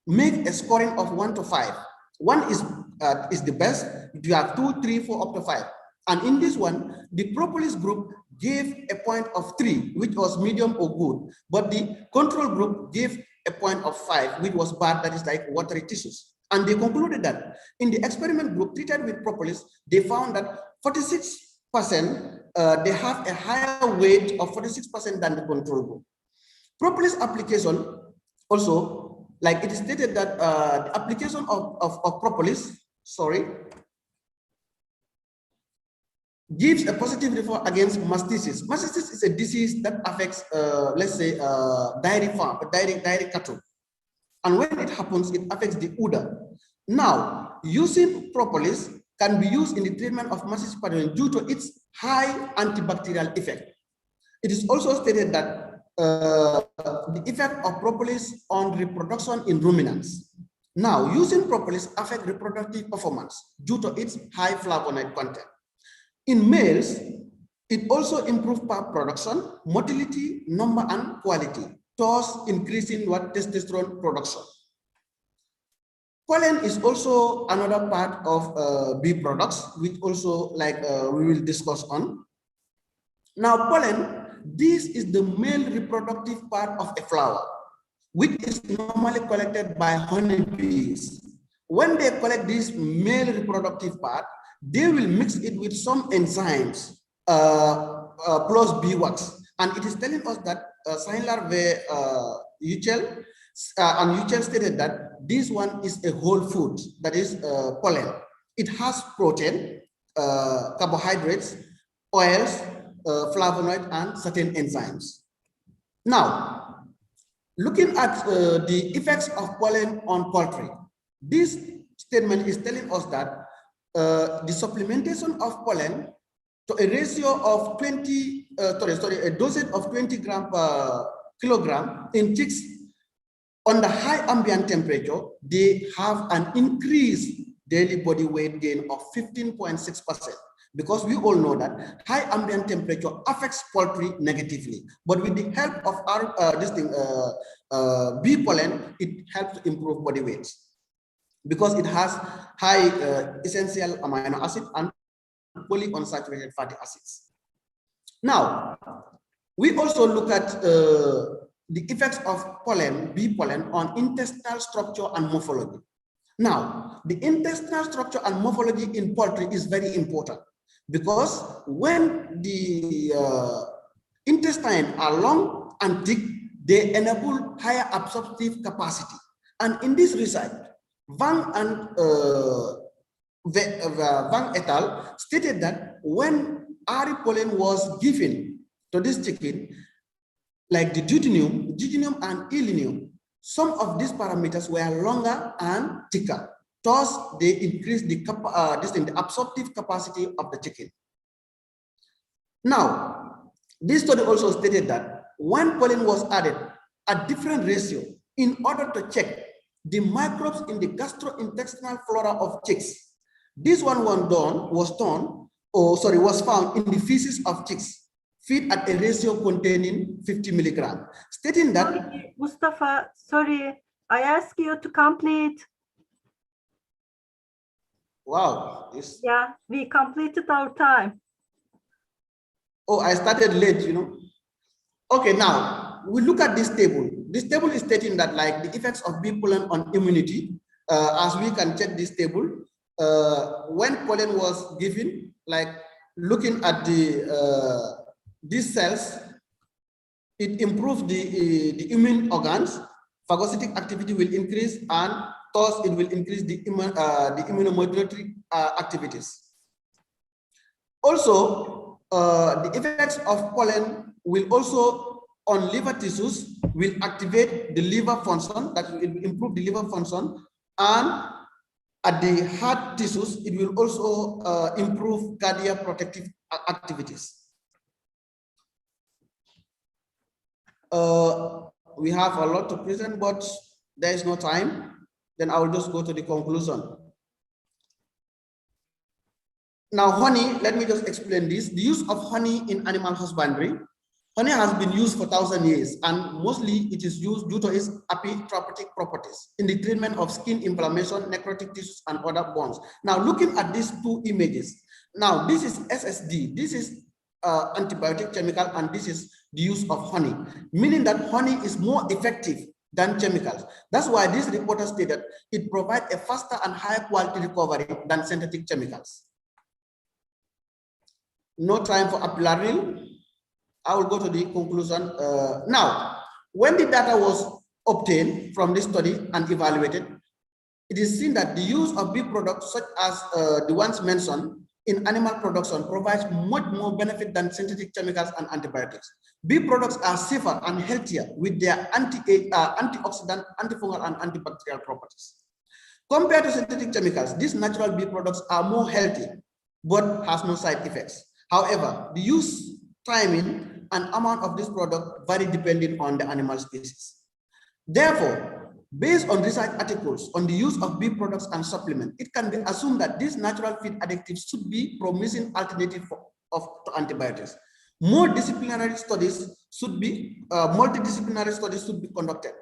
make a scoring of 1 to 5. 1 is the best. You have 2, 3, 4, up to 5. And in this one, the propolis group gave a point of 3, which was medium or good, but the control group gave a point of 5, which was bad, that is like watery tissues. And they concluded that in the experiment group treated with propolis, they found that 46%, they have a higher weight of 46% than the control group. Propolis application also, like it is stated that the application of propolis, gives a positive result against mastitis. Mastitis is a disease that affects, let's say, dairy cattle. And when it happens, it affects the udder. Now, using propolis can be used in the treatment of mastitis pathogen due to its high antibacterial effect. It is also stated that the effect of propolis on reproduction in ruminants. Now, using propolis affects reproductive performance due to its high flavonoid content. In males, it also improves production, motility, number, and quality, thus increasing testosterone production. Pollen is also another part of bee products, which also we will discuss on. Now, pollen, this is the male reproductive part of a flower, which is normally collected by honeybees. When they collect this male reproductive part, they will mix it with some enzymes plus beeswax. And it is telling us that sign larvae Uchel and Uchel stated that this one is a whole food, that is pollen. It has protein, carbohydrates, oils, flavonoid, and certain enzymes. Now, looking at the effects of pollen on poultry, this statement is telling us that the supplementation of pollen to a ratio of 20, a dosage of 20 grams per kilogram in chicks on the high ambient temperature, they have an increased daily body weight gain of 15.6%. Because we all know that high ambient temperature affects poultry negatively. But with the help of our bee pollen, it helps to improve body weight because it has high essential amino acid and polyunsaturated fatty acids. Now, we also look at the effects of pollen, bee pollen, on intestinal structure and morphology. Now, the intestinal structure and morphology in poultry is very important because when the intestines are long and thick, they enable higher absorptive capacity. And in this research, Wang et al. Stated that when Ari pollen was given to this chicken, like the deuterium and illinium, some of these parameters were longer and thicker. Thus, they increase the absorptive capacity of the chicken. Now, this study also stated that when pollen was added at different ratio in order to check the microbes in the gastrointestinal flora of chicks, this one was found in the feces of chicks, feed at a ratio containing 50 milligrams, stating that. Sorry, Mustafa, sorry, I ask you to complete. Wow. Yeah, we completed our time. Oh, I started late, you know. Okay, now we look at this table. This table is stating that like the effects of bee pollen on immunity, as we can check this table, when pollen was given, like looking at these cells, it improves the immune organs, phagocytic activity will increase, and thus it will increase the immunomodulatory activities. Also, the effects of pollen will also on liver tissues will activate the liver function, that will improve the liver function, and at the heart tissues, it will also improve cardiac protective activities. We have a lot to present, but there is no time. Then I will just go to the conclusion. Now, honey, let me just explain this. The use of honey in animal husbandry. Honey has been used for 1,000 years, and mostly it is used due to its apitherapeutic properties in the treatment of skin inflammation, necrotic tissues, and other burns. Now, looking at these two images, now this is SSD, this is antibiotic chemical, and this is the use of honey, meaning that honey is more effective than chemicals. That's why this reporter stated it provides a faster and higher quality recovery than synthetic chemicals. No time for appeal. I will go to the conclusion. Now, when the data was obtained from this study and evaluated, it is seen that the use of bee products such as the ones mentioned in animal production provides much more benefit than synthetic chemicals and antibiotics. Bee products are safer and healthier with their antioxidant, antifungal, and antibacterial properties. Compared to synthetic chemicals, these natural bee products are more healthy, but has no side effects. However, the use timing and amount of this product vary depending on the animal species. Therefore, based on research articles on the use of bee products and supplements, it can be assumed that these natural feed additives should be promising alternative to antibiotics. Multidisciplinary studies should be conducted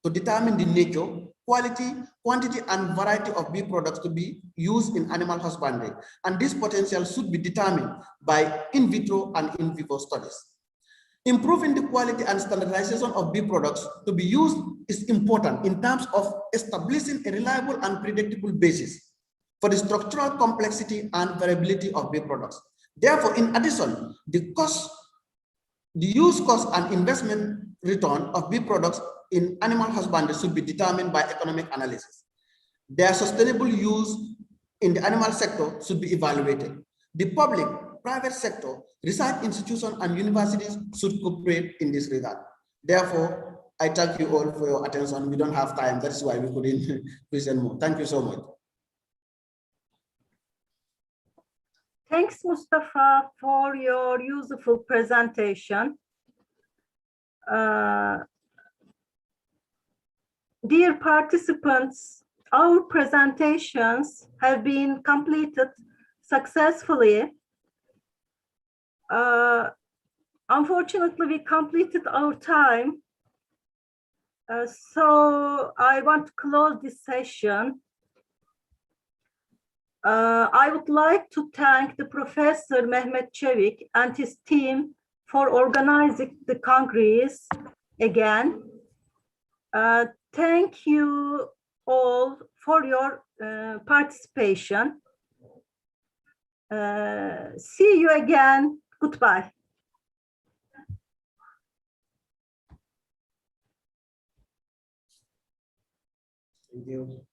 to determine the nature, quality, quantity, and variety of bee products to be used in animal husbandry. And this potential should be determined by in vitro and in vivo studies. Improving the quality and standardization of bee products to be used is important in terms of establishing a reliable and predictable basis for the structural complexity and variability of bee products. Therefore, in addition, the cost The use cost and investment return of beef products in animal husbandry should be determined by economic analysis. Their sustainable use in the animal sector should be evaluated. The public, private sector, research institutions, and universities should cooperate in this regard. Therefore, I thank you all for your attention. We don't have time. That's why we couldn't present more. Thank you so much. Thanks, Mustafa, for your useful presentation. Dear participants, our presentations have been completed successfully. Unfortunately, we completed our time. So I want to close this session. I would like to thank the Professor Mehmet Çevik and his team for organizing the Congress again. Thank you all for your participation. See you again. Goodbye. Thank you.